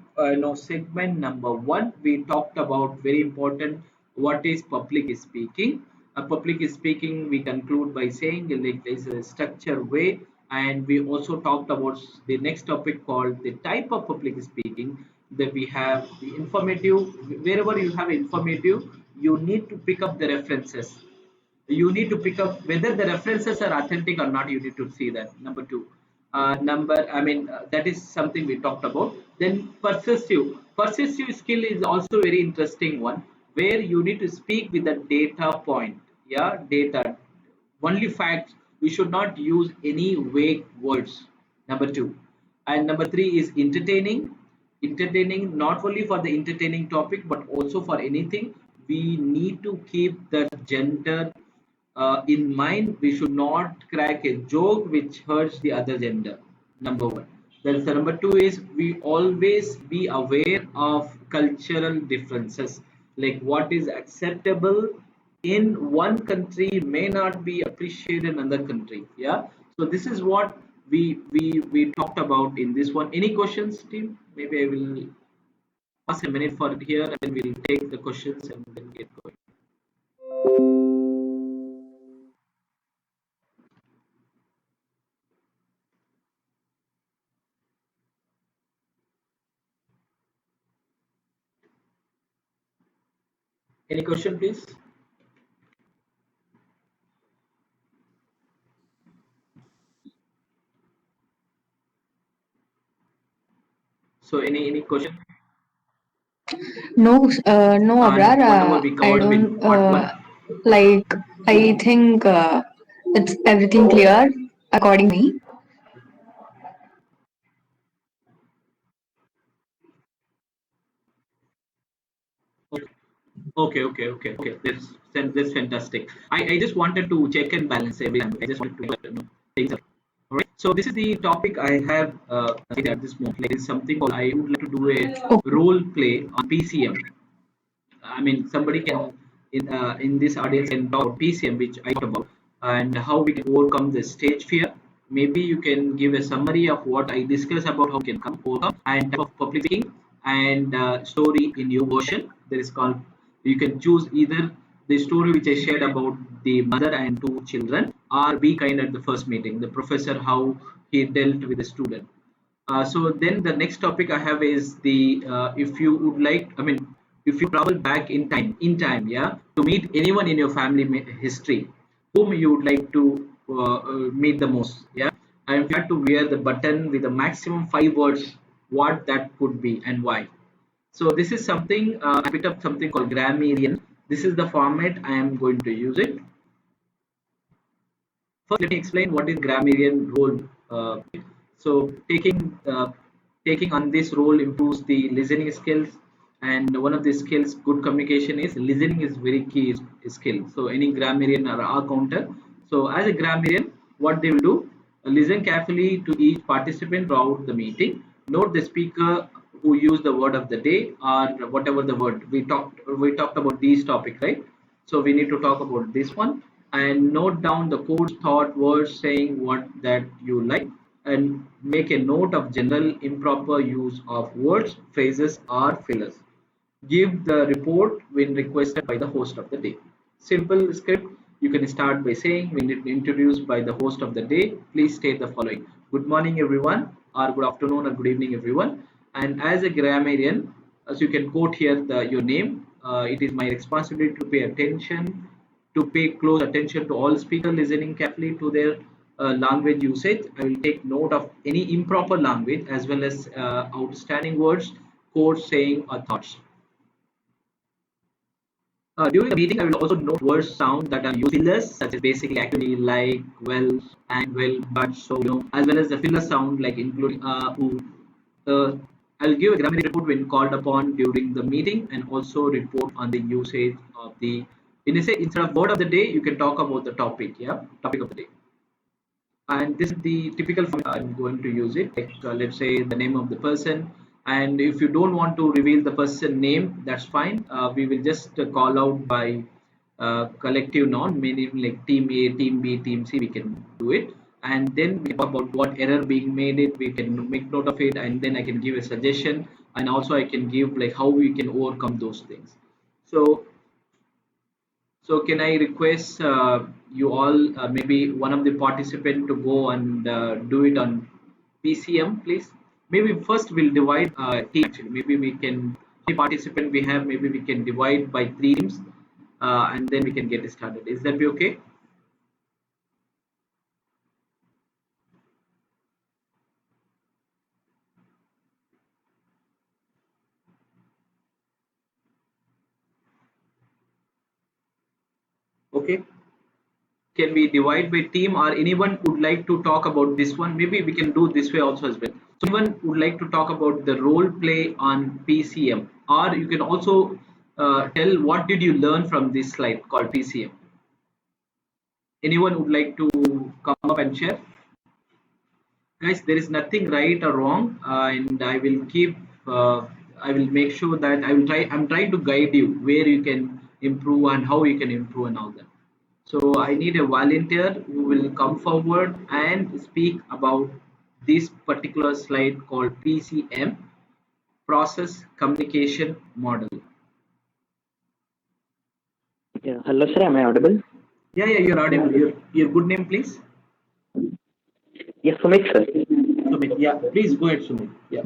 segment number one. We talked about very important what is public speaking. Public speaking we conclude by saying like there's a structured way, and we also talked about the next topic called the type of public speaking. That we have the informative. Wherever you have informative, you need to pick up the references. You need to pick up whether the references are authentic or not. You need to see that. Number two, that is something we talked about. Then persuasive skill is also very interesting one, where you need to speak with the data point. Yeah, data, only facts. We should not use any vague words. Number two. And number three is entertaining, not only for the entertaining topic but also for anything. We need to keep the gender in mind. We should not crack a joke which hurts the other gender. Number one. Then the number two is we always be aware of cultural differences. Like what is acceptable in one country may not be appreciated in another country. Yeah. So this is what we talked about in this one. Any questions, team? Maybe I will pass a minute for it here, and then we'll take the questions and then get going. Any question, please? So any question? No, no, Abrar. And whatever we I covered don't in part one. like. I think it's everything clear according to me. Okay. That's fantastic. I just wanted to check and balance every time. I just wanted to things. All right. So this is the topic I have at this moment. Like, it's something called, I would like to do a Okay. role play on PCM. I mean, somebody can in this audience can talk about PCM, which I talked about, and how we can overcome the stage fear. Maybe you can give a summary of what I discussed about how we can come overcome and type of public speaking and story in your version. There is called, you can choose either the story which I shared about the mother and two children, or be kind at the first meeting, the professor how he dealt with the student. So then the next topic I have is the if you would like, I mean, if you travel back in time, yeah, to meet anyone in your family history, whom you would like to meet the most, yeah, and if you had to wear the button with the maximum 5 words, what that could be and why. So this is something I picked up something called grammarian. This is the format I am going to use it. First, let me explain what is grammarian role. So taking on this role improves the listening skills, and one of the skills, good communication, is listening is very key skill. So any grammarian or a counter. So as a grammarian, what they will do, listen carefully to each participant throughout the meeting. Note the speaker who used the word of the day or whatever the word we talked about these topics, right? So we need to talk about this one, and note down the course thought words saying what that you like, and make a note of general improper use of words, phrases, or fillers. Give the report when requested by the host of the day. Simple script. You can start by saying, when introduced by the host of the day, please state the following: good morning, everyone, or good afternoon, or good evening, everyone. And as a grammarian, as you can quote here your name, it is my responsibility to pay close attention to all speakers, listening carefully to their language usage. I will take note of any improper language as well as outstanding words, quotes, saying, or thoughts. During the meeting, I will also note words sound that are used fillers, such as basically, actually, like, well, and well, but, so, as well as the filler sound like including ooh, uh, I'll give a grammar report when called upon during the meeting and also report on the usage of the, when you say instead of word of the day, you can talk about the topic, yeah, topic of the day. And this is the typical format I'm going to use it. Like let's say the name of the person, and if you don't want to reveal the person name, that's fine. We will just call out by collective noun, meaning like team A, team B, team C. We can do it, and then we talk about what error being made. It we can make note of it, and then I can give a suggestion, and also I can give like how we can overcome those things. So so can I request you all, maybe one of the participant to go and do it on PCM, please? Maybe first we'll divide team actually. Maybe we can, how many participant we have, maybe we can divide by three teams and then we can get started. Is that be okay? Okay. Can we divide by team or anyone would like to talk about this one? Maybe we can do this way also as well. So anyone would like to talk about the role play on PCM, or you can also tell what did you learn from this slide called PCM. Anyone would like to come up and share? Guys, there is nothing right or wrong, and I will keep I will make sure that I'm trying to guide you where you can improve and how you can improve and all that. So I need a volunteer who will come forward and speak about this particular slide called PCM, process communication model. Yeah. Hello, sir. Am I audible? Yeah, you're audible. Your good name, please. Yes, Sumit, sir. Sumit. Yeah, please go ahead, Sumit. Yeah.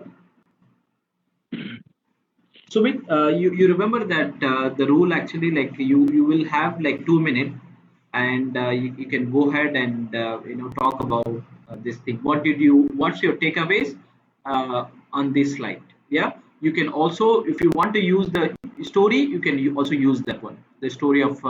Sumit, you remember that the rule actually, like you will have like 2 minutes, and you can go ahead and talk about this thing. What did you? What's your takeaways on this slide? Yeah, you can also, if you want to use the story, you can also use that one. The story of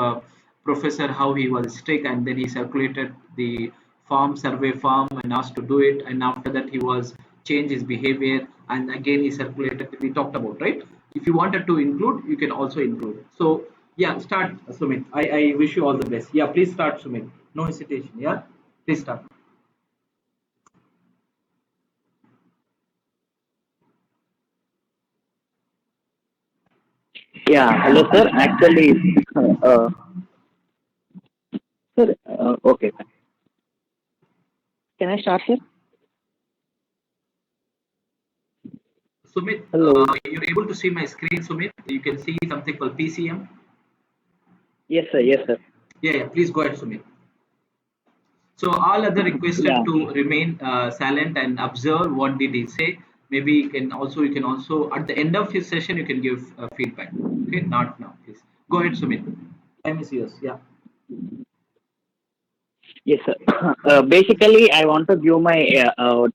professor, how he was strict, and then he circulated the farm survey farm and asked to do it, and after that he was changed his behavior, and again he circulated. We talked about, right? If you wanted to include, you can also include. So yeah, start, Sumit. I wish you all the best. Yeah, please start, Sumit. No hesitation. Yeah, please start. Yeah. Hello, sir. Actually, uh, sir. Okay. Can I start, sir? Sumit, Hello. you're able to see my screen, Sumit. You can see something called PCM. Yes, sir. Yes, sir. Yeah, please go ahead, Sumit. So all other requested Yeah. to remain silent and observe what did he say. Maybe you can also at the end of his session you can give feedback. Okay, not now, please. Go ahead, Sumit. Time is yours. Yeah. Yes, sir. Basically, I want to give my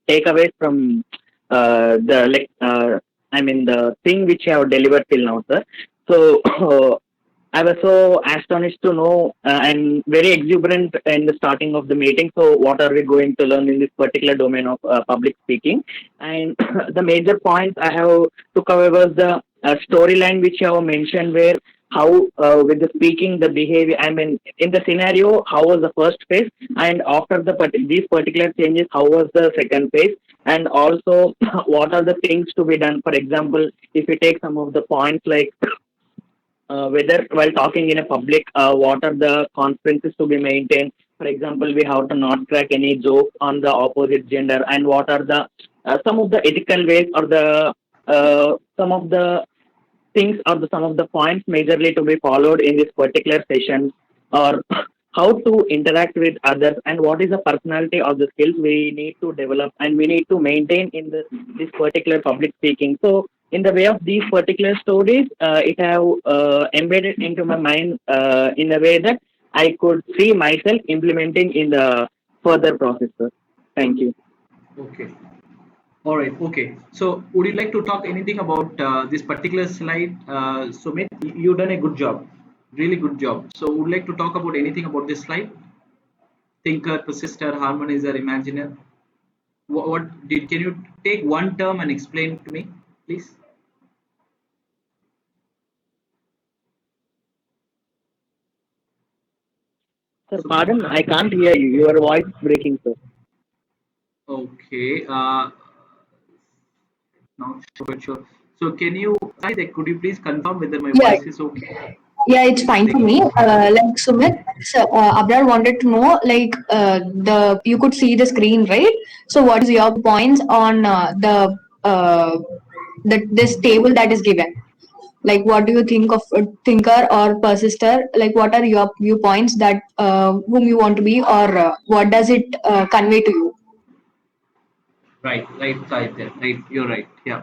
takeaways from the like. I mean, the thing which I have delivered till now, sir. So I was so astonished to know and very exuberant in the starting of the meeting. So, what are we going to learn in this particular domain of public speaking? And the major points I have took away was the storyline which you have mentioned, where how with the speaking the behavior. I mean, in the scenario, how was the first phase, and after these particular changes, how was the second phase? And also, what are the things to be done? For example, if we take some of the points like whether while talking in a public, what are the consequences to be maintained. For example, we have to not crack any joke on the opposite gender, and what are the some of the ethical ways, or the some of the things, or some of the points majorly to be followed in this particular session, or how to interact with others, and what is the personality of the skills we need to develop and we need to maintain in this particular public speaking. So in the way of these particular stories, it have embedded into my mind in a way that I could see myself implementing in the further process, sir. Thank you. Okay. All right. Okay. So would you like to talk anything about this particular slide, Sumit? You've done a good job. Really good job. So would you like to talk about anything about this slide? Thinker, persister, harmonizer, imaginer. What did? Can you take one term and explain to me? please. Sir, Sumit, pardon, I can't hear you. Your voice is breaking, sir. okay. Not sure, sure. So can you, Sahithya, could you please confirm whether my Yeah, voice is okay? yeah, it's fine for me. Breaking. Like Sumit, so, Abrar wanted to know, like the you could see the screen, right? So, what is your points on the this table that is given? Like, what do you think of a thinker or persister? Like, what are your viewpoints that whom you want to be, or what does it convey to you? Right, right, Sahithya. Right, you're right. Yeah.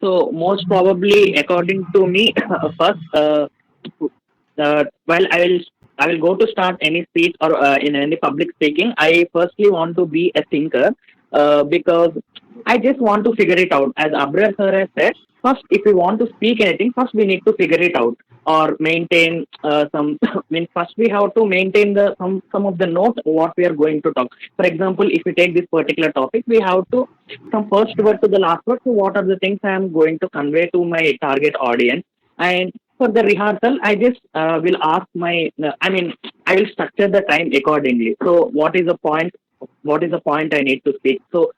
So most probably, according to me, first, while I will go to start any speech or in any public speaking, I firstly want to be a thinker because I just want to figure it out. As Abrar sir has said, first if we want to speak anything, first we need to figure it out or maintain some. Means first we have to maintain the some of the notes what we are going to talk. For example, if we take this particular topic, we have to from first word to the last word. So what are the things I am going to convey to my target audience? And for the rehearsal, I just will ask my. I mean, I will structure the time accordingly. So what is the point? What is the point I need to speak? So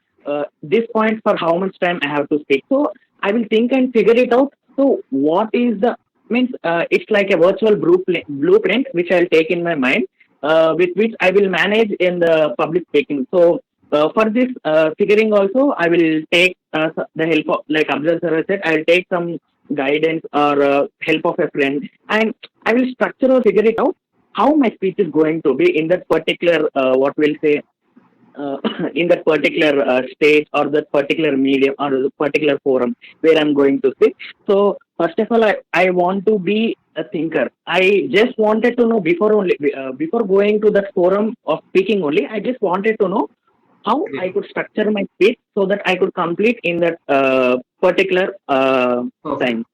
this point for how much time I have to speak. So I will think and figure it out. So what is the means? It's like a virtual blueprint which I'll take in my mind, with which I will manage in the public speaking. So for this figuring also, I will take the help of, like Abdul Sir said, I will take some guidance or help of a friend, and I will structure or figure it out how my speech is going to be in that particular, what we'll say, uh, in that particular stage or that particular medium or the particular forum where I'm going to speak. So first of all, I want to be a thinker. I just wanted to know before going to that forum of speaking only. I just wanted to know how Great. I could structure my speech so that I could complete in that particular Perfect. time.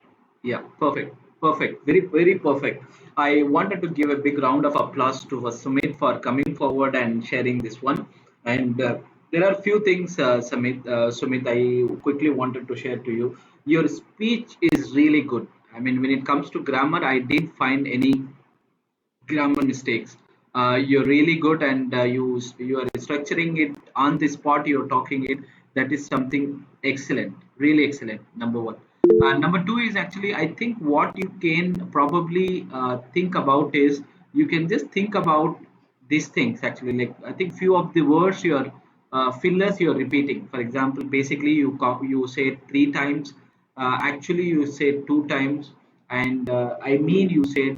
Yeah, perfect. Perfect. Very, very perfect. I wanted to give a big round of applause to Sumit for coming forward and sharing this one. And there are few things, Sumit, I quickly wanted to share to you. Your speech is really good. I mean, when it comes to grammar, I didn't find any grammar mistakes. You're really good, and you are structuring it on the spot. You're talking it. That is something excellent, really excellent. Number one. Number two is actually, I think what you can probably think about is you can just think about these things actually. Like I think few of the words you're fillers you're repeating. For example, basically you say three times. Actually, you said two times, and I mean you said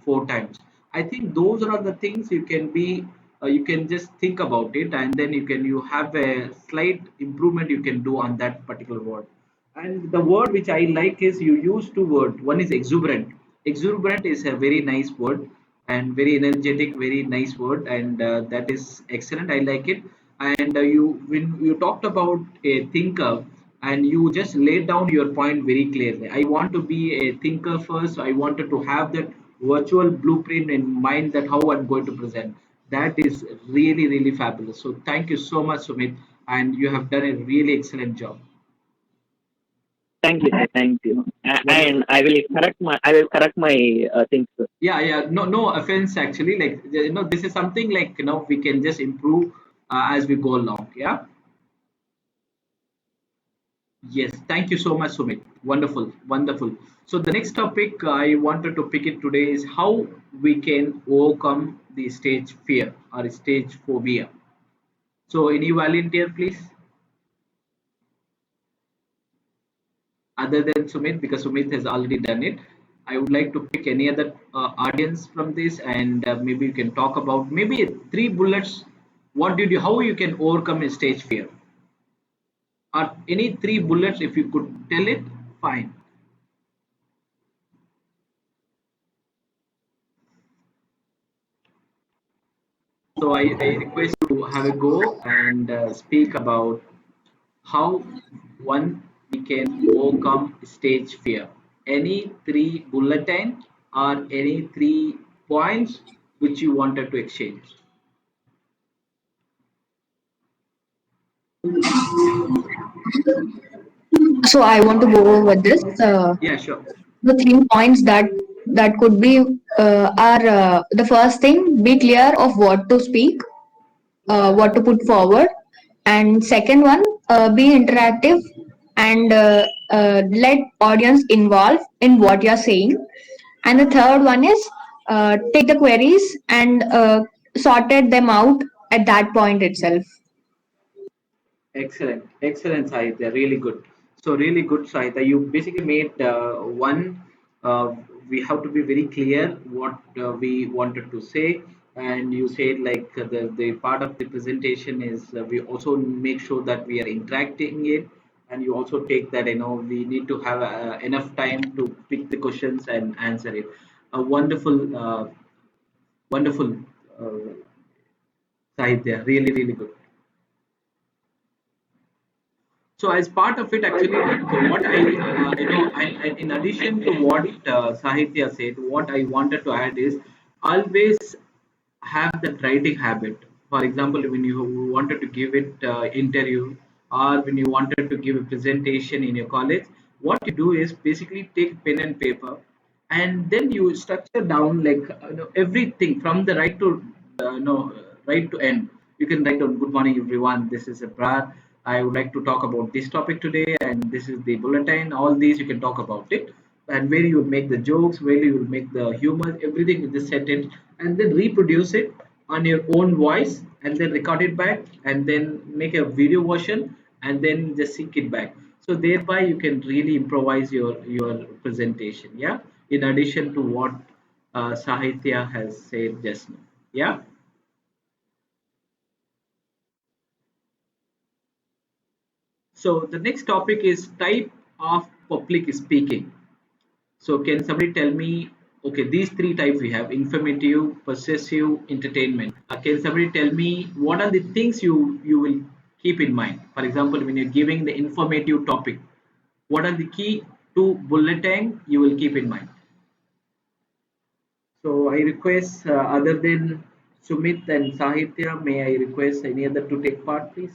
four times. I think those are the things you can be. You can just think about it, and then you have a slight improvement you can do on that particular word. And the word which I like is you use two words. One is exuberant. Exuberant is a very nice word and very energetic, very nice word, and that is excellent. I like it. And you when you talked about a thinker, and you just laid down your point very clearly. I want to be a thinker first. I wanted to have that virtual blueprint in mind that how I'm going to present. That is really, really fabulous. So thank you so much, Sumit, and you have done a really excellent job. Thank you, sir. Thank you. Wonderful. And I will correct my things, sir. Yeah, yeah. No, no offense. Actually, like this is something like we can just improve as we go along. Yeah. Yes. Thank you so much, Sumit. Wonderful, wonderful. So the next topic I wanted to pick it today is how we can overcome the stage fear or stage phobia. So any volunteer, please, other than Sumit, because Sumit has already done it. I would like to pick any other audience from this, and maybe you can talk about maybe three bullets. What did you? How you can overcome a stage fear? Or any three bullets, if you could tell it, fine. So I request you to have a go and speak about how one we can overcome stage fear. Any three bulletin or any three points which you wanted to exchange. So I want to go over this. Yeah, sure. The 3 points that could be are the first thing: be clear of what to speak, what to put forward, and second one, be interactive and let audience involve in what you're saying, and the third one is take the queries and sorted them out at that point itself. Excellent, excellent, Sahithya. Really good. So really good, Sahithya. You basically made one. We have to be very clear what we wanted to say, and you said like the part of the presentation is we also make sure that we are interacting it, and you also take that we need to have enough time to pick the questions and answer it. A wonderful, wonderful, uh, Sahithya. Really, really good. So as part of it, actually, like what I in addition to what Sahithya said, what I wanted to add is always have that writing habit. For example, when you wanted to give it interview or when you wanted to give a presentation in your college, what you do is basically take pen and paper and then you structure down like everything from the right to right to end. You can write down, good morning everyone, this is Brad. I would like to talk about this topic today, and this is the bulletin. All these you can talk about it, and where you will make the jokes, where you will make the humor, everything you just set it, and then reproduce it on your own voice, and then record it back, and then make a video version, and then just sync it back. So thereby you can really improvise your presentation. Yeah, in addition to what Sahithya has said just now. Yeah. So the next topic is type of public speaking. So can somebody tell me, okay, these three types we have: informative, persuasive, entertainment. Can somebody tell me what are the things you will keep in mind? For example, when you're giving the informative topic, what are the key to bulletin you will keep in mind? So I request, other than Sumit and Sahitya, may I request any other to take part, please?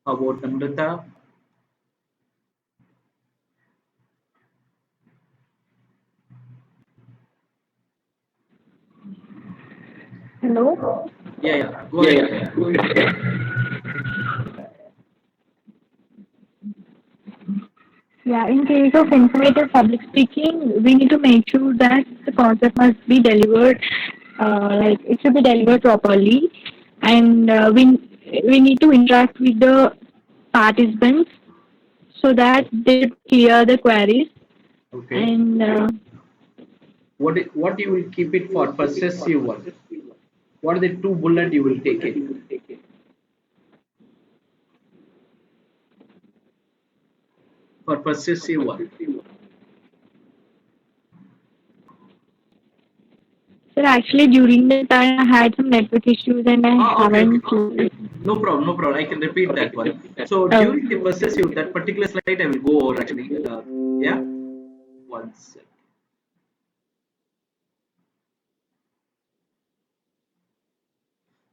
How about Namrata? Hello. Yeah, yeah. Go Yeah, ahead. yeah. Yeah, in case of informative public speaking, we need to make sure that the concept must be delivered, like it should be delivered properly, and we need to interact with the participants so that they should clear the queries. Okay. And What you will keep it for possessive one? What are the two bullet you will take it for possessive one? sir, actually during the time I had some network issues and I Ah, okay, okay. haven't. No problem, no problem. I can repeat that one. So Oh, during the possessive, that particular slide I will go over actually. Yeah, one sec.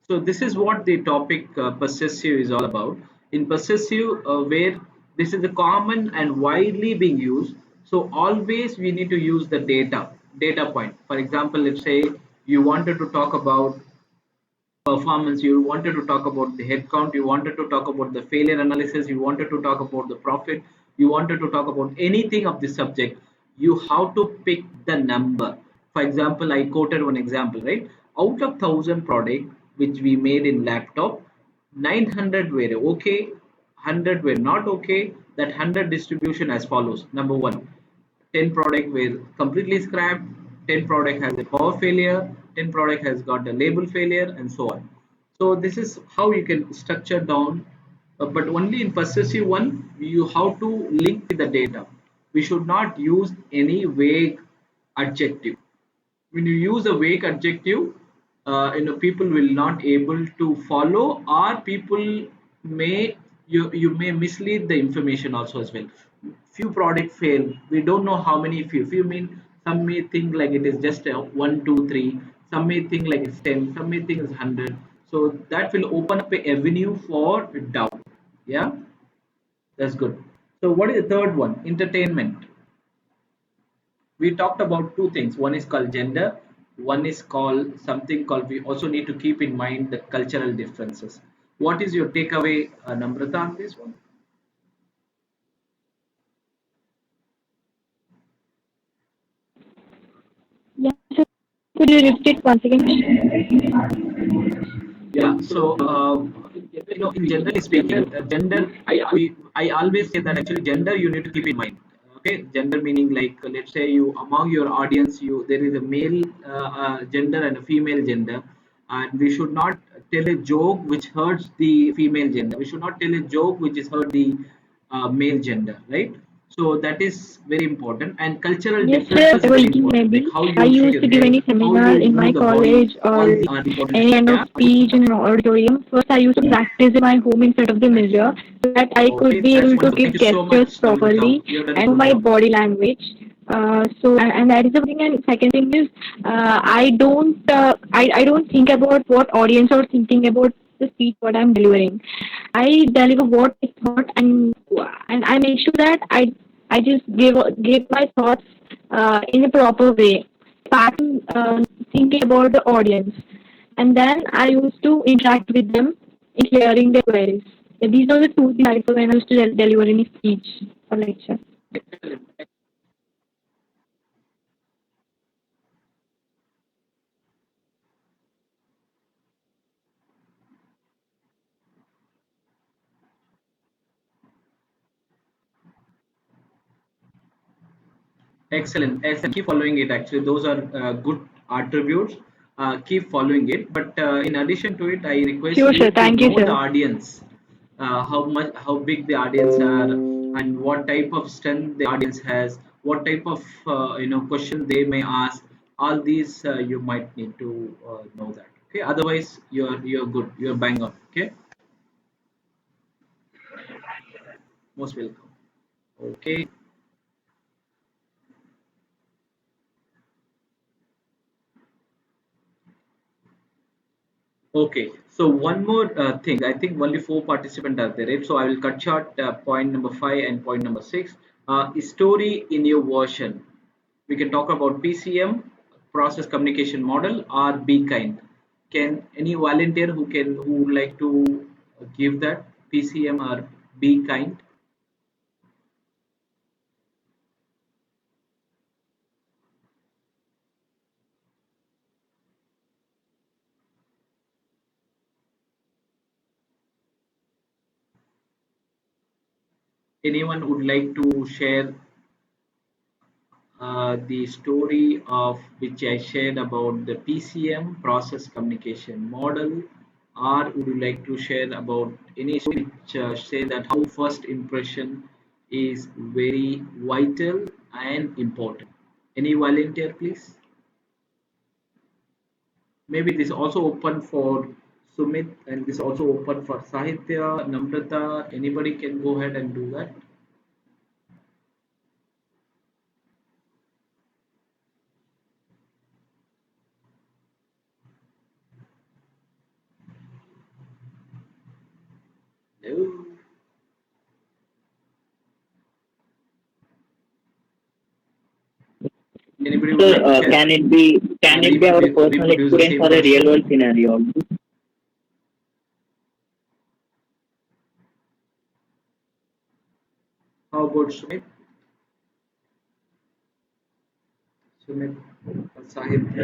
So this is what the topic possessive is all about. In possessive, where this is a common and widely being used. So always we need to use the data point. For example, let's say you wanted to talk about performance, you wanted to talk about the headcount, you wanted to talk about the failure analysis, you wanted to talk about the profit, you wanted to talk about anything of the subject, you have to pick the number. For example, I quoted one example, right? Out of 1,000 product which we made in laptop, 900 were okay, 100 were not okay. That 100 distribution as follows: number one, 10 product were completely scrapped, 10 product has a power failure, 10 product has got a label failure, and so on. So this is how you can structure down, but only in possessive one you have to link with the data. We should not use any vague adjective. When you use a vague adjective, people will not able to follow, or people may, you may mislead the information also as well. Few product fail, we don't know how many few mean. Some may think like it is just a 1 2 3, some may think like it's 10, some may think it's 100. So that will open up a avenue for doubt. Yeah, that's good. So what is the third one? Entertainment. We talked about two things. One is called gender, one is called something called, we also need to keep in mind the cultural differences. What is your takeaway, Namrata, on this one? Yeah, so could you repeat it once again? Yeah. So, in generally speaking, gender, I always say that actually gender you need to keep in mind. Okay, gender meaning like, let's say you among your audience, you there is a male gender and a female gender, and we should not tell a joke which hurts the female gender. We should not tell a joke which is hurt the male gender, right? So that is very important, and cultural Yes, sir. differences I is was very thinking important. Like maybe how I you shake used your to give head, any how seminar you in my move the body, college or all these are important. any kind of Yeah. speech in an auditorium. First, I used to practice in my home in front of the mirror so that I Okay, could be that's able to wonderful. Thank give you so gestures much, Namrata. properly You have done a and good my job. body language. And that is the thing. And second thing is, I don't think about what audience are thinking about the speech what I'm delivering. I deliver what I thought, and I make sure that I just give my thoughts in a proper way. Starting thinking about the audience, and then I used to interact with them in clearing their queries. So these are the two things I do when I used to deliver any speech or lecture. Excellent. Excellent. Keep following it. Actually, those are good attributes. Keep following it. But in addition to it, I request Sure, you sir. to Thank you, know the sir. audience, how much, how big the audience are, and what type of strength the audience has, what type of question they may ask. All these you might need to know that. Okay. Otherwise, you're good. You're bang on. Okay. Most welcome. Okay. Okay, so one more thing. I think only four participants are there, right? So I will cut short point number five and point number six. Story in your version. We can talk about PCM, process communication model, or be kind. Can any volunteer who would like to give that PCM or be kind? Anyone would like to share the story of which I shared about the PCM process communication model, or would you like to share about any story which say that how first impression is very vital and important? Any volunteer, please? Maybe this also open for Sumit, and this also open for Sahithya, Namrata. Anybody can go ahead and do that. No. Anybody would Sir, like to share? can it be our personal Reproduce the experience same or a real world question. scenario? How about Sumit? Sumit Sahithya.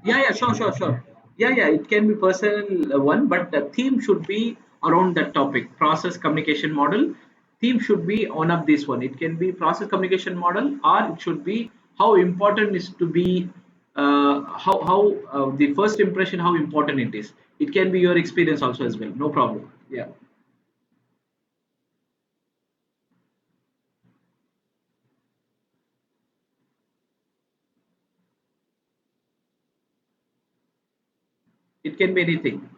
Yeah, sure, sure, sure. Yeah, it can be personal one, but the theme should be around that topic. Process communication model. Theme should be one of this one. It can be process communication model, or it should be how important is to be, how the first impression, how important it is. It can be your experience also as well. No problem. Yeah. It can be anything.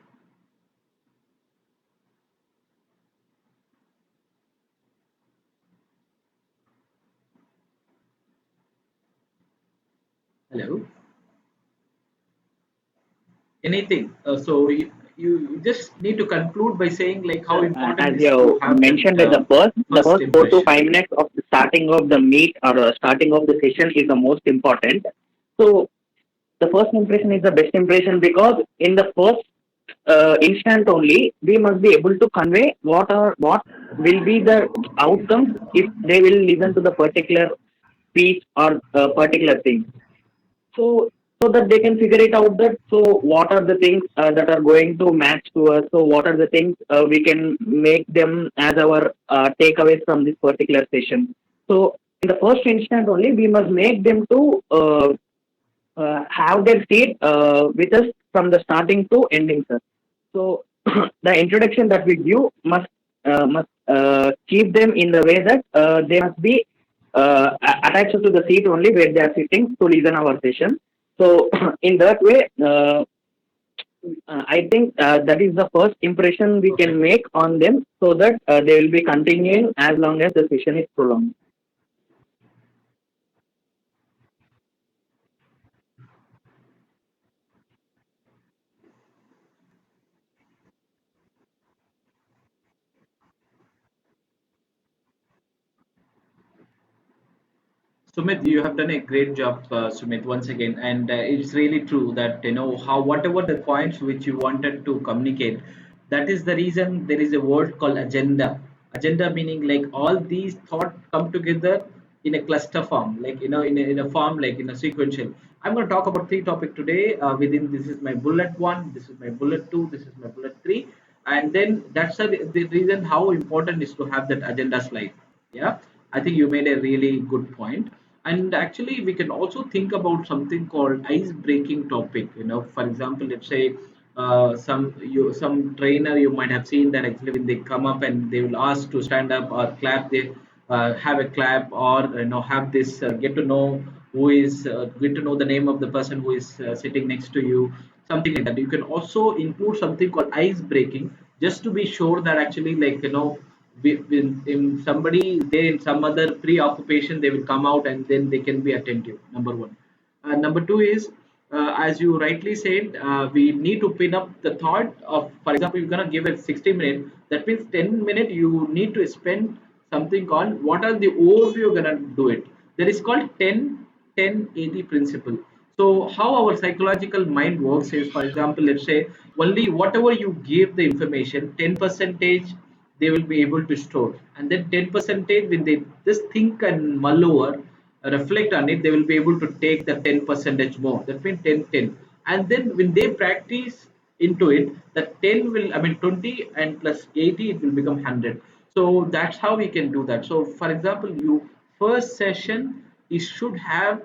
Hello, anything. You just need to conclude by saying like how As important is to you have that mentioned at the first first 4 to 5 impression. minutes of the starting of the meet or starting of the session is the most important. So the first impression is the best impression because in the first instant only we must be able to convey what will be the outcomes if they will listen to the particular speech or particular thing. So so that they can figure it out that so what are the things that are going to match to us, so what are the things we can make them as our takeaways from this particular session. So in the first instant only we must make them to have their seat with us from the starting to ending, sir. So the introduction that we give must keep them in the way that they must be attached to the seat only where they are sitting to listen our session. So in that way, I think that is the first impression we can Perfect. make on them, so that they will be continuing as long as the session is prolonged. Sumit, you have done a great job, Sumit, once again, and it's really true that how whatever the points which you wanted to communicate, that is the reason there is a word called agenda. Agenda meaning like all these thought come together in a cluster form, like in a form like in a sequential. I'm going to talk about three topic today. Within this is my bullet one, this is my bullet two, this is my bullet three, and then that's the reason how important is to have that agenda slide. Yeah, I think you made a really good point. And actually we can also think about something called ice breaking topic. For example, let's say some trainer you might have seen that actually when they come up and they will ask to stand up or clap, they have a clap, or have this get to know who is get to know the name of the person who is sitting next to you, something like that. You can also include something called ice breaking, just to be sure that actually like in somebody there in some other preoccupation, they will come out and then they can be attentive. Number one. Number two is, as you rightly said, we need to pin up the thought of, for example, you're going to give it 60 minutes. That means 10 minutes you need to spend something called what are the overview you're going to do it. That is called 10-10-80 principle. So how our psychological mind works is, for example, let's say only whatever you give the information, 10 percentage they will be able to store, and then 10 percentage when they just think and mull over, reflect on it, they will be able to take the 10 percentage more. That means 10-10, and then when they practice into it, the 10 will, I mean 20 and plus 80, it will become 100. So that's how we can do that. So for example, you first session, you should have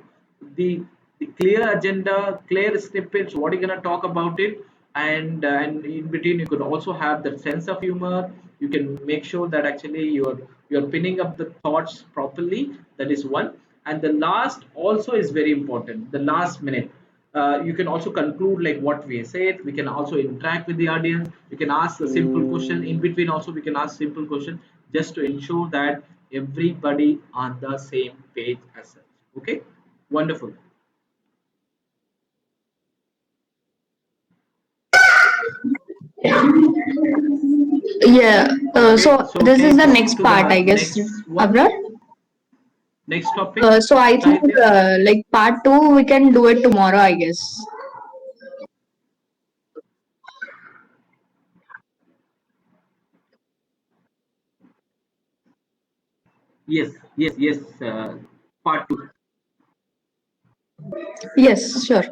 the the clear agenda, clear snippets, what you're gonna talk about it, and in between you could also have that sense of humor. You can make sure that actually you're pinning up the thoughts properly. That is one. And the last also is very important. The last minute. You can also conclude like what we said. We can also interact with the audience. We can ask a simple question in between. Also, we can ask simple question just to ensure that everybody on the same page as such. Okay, wonderful. Yeah. Okay, So so this can is you the move next to part, I the guess, next one, Abrar. next topic, So I think Sahithya? like part two we can do it tomorrow, I guess. Yes, yes, yes. Part two. Yes, sure.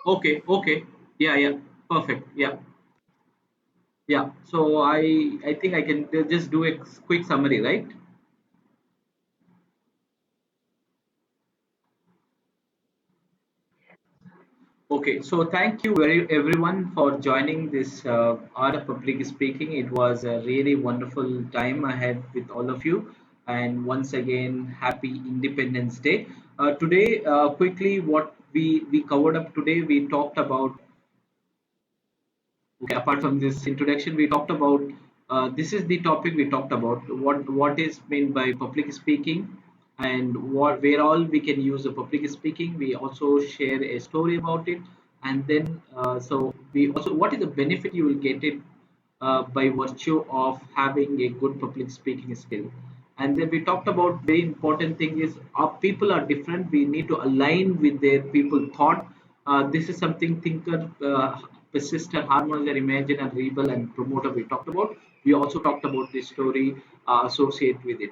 Okay, okay. Yeah, yeah. Perfect. Yeah, yeah. So I think I can just do a quick summary, right? Okay, so thank you very everyone for joining this art of public speaking. It was a really wonderful time I had with all of you, and once again, happy Independence Day. Today, quickly, what we covered up today, we talked about Okay, apart from this introduction, we talked about this is the topic we talked about what is meant by public speaking and what where all we can use the public speaking. We also share a story about it, and then so we also what is the benefit you will get it by virtue of having a good public speaking skill. And then we talked about very important thing is our people are different. We need to align with their people thought. This is something thinker, persistent, harmonizer, imagine, and rebel and promoter we talked about. We also talked about this story associated with it.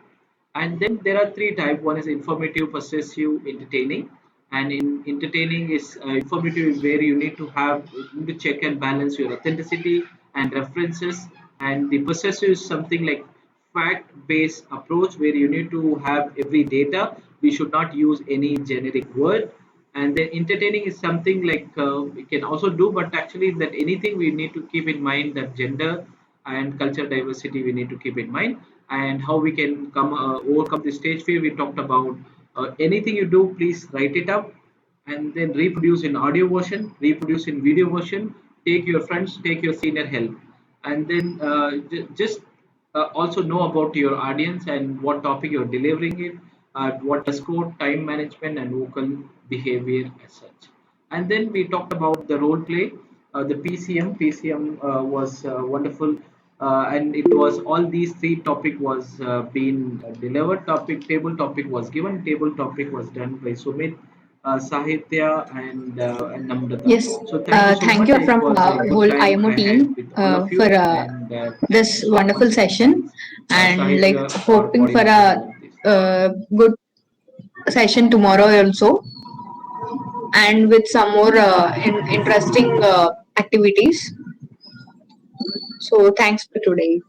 And then there are three types. One is informative, persuasive, entertaining. And in entertaining is informative is where you need to check and balance your authenticity and references. And the persuasive is something like fact-based approach where you need to have every data. We should not use any generic word. And then entertaining is something like we can also do, but actually that anything we need to keep in mind that gender and cultural diversity we need to keep in mind, and how we can come overcome the stage fear. We talked about anything you do, please write it up and then reproduce in audio version, reproduce in video version, take your friends, take your senior help, and then just also know about your audience and what topic you're delivering it, what dress code, time management, and vocal behavior as such. And then we talked about the role play, the PCM. PCM was wonderful, and it was all these three topic was being delivered. Table topic was given. Table topic was done by Sumit, Sahithya, and Namrata. Yes, So thank you so thank much. you It from was a good whole time IMO I had team with all of for you, and thank this you wonderful once again. session, Thanks, and like Sahithya, for hoping for coordinating a all of this. good session tomorrow also, and with some more interesting activities. So thanks for today.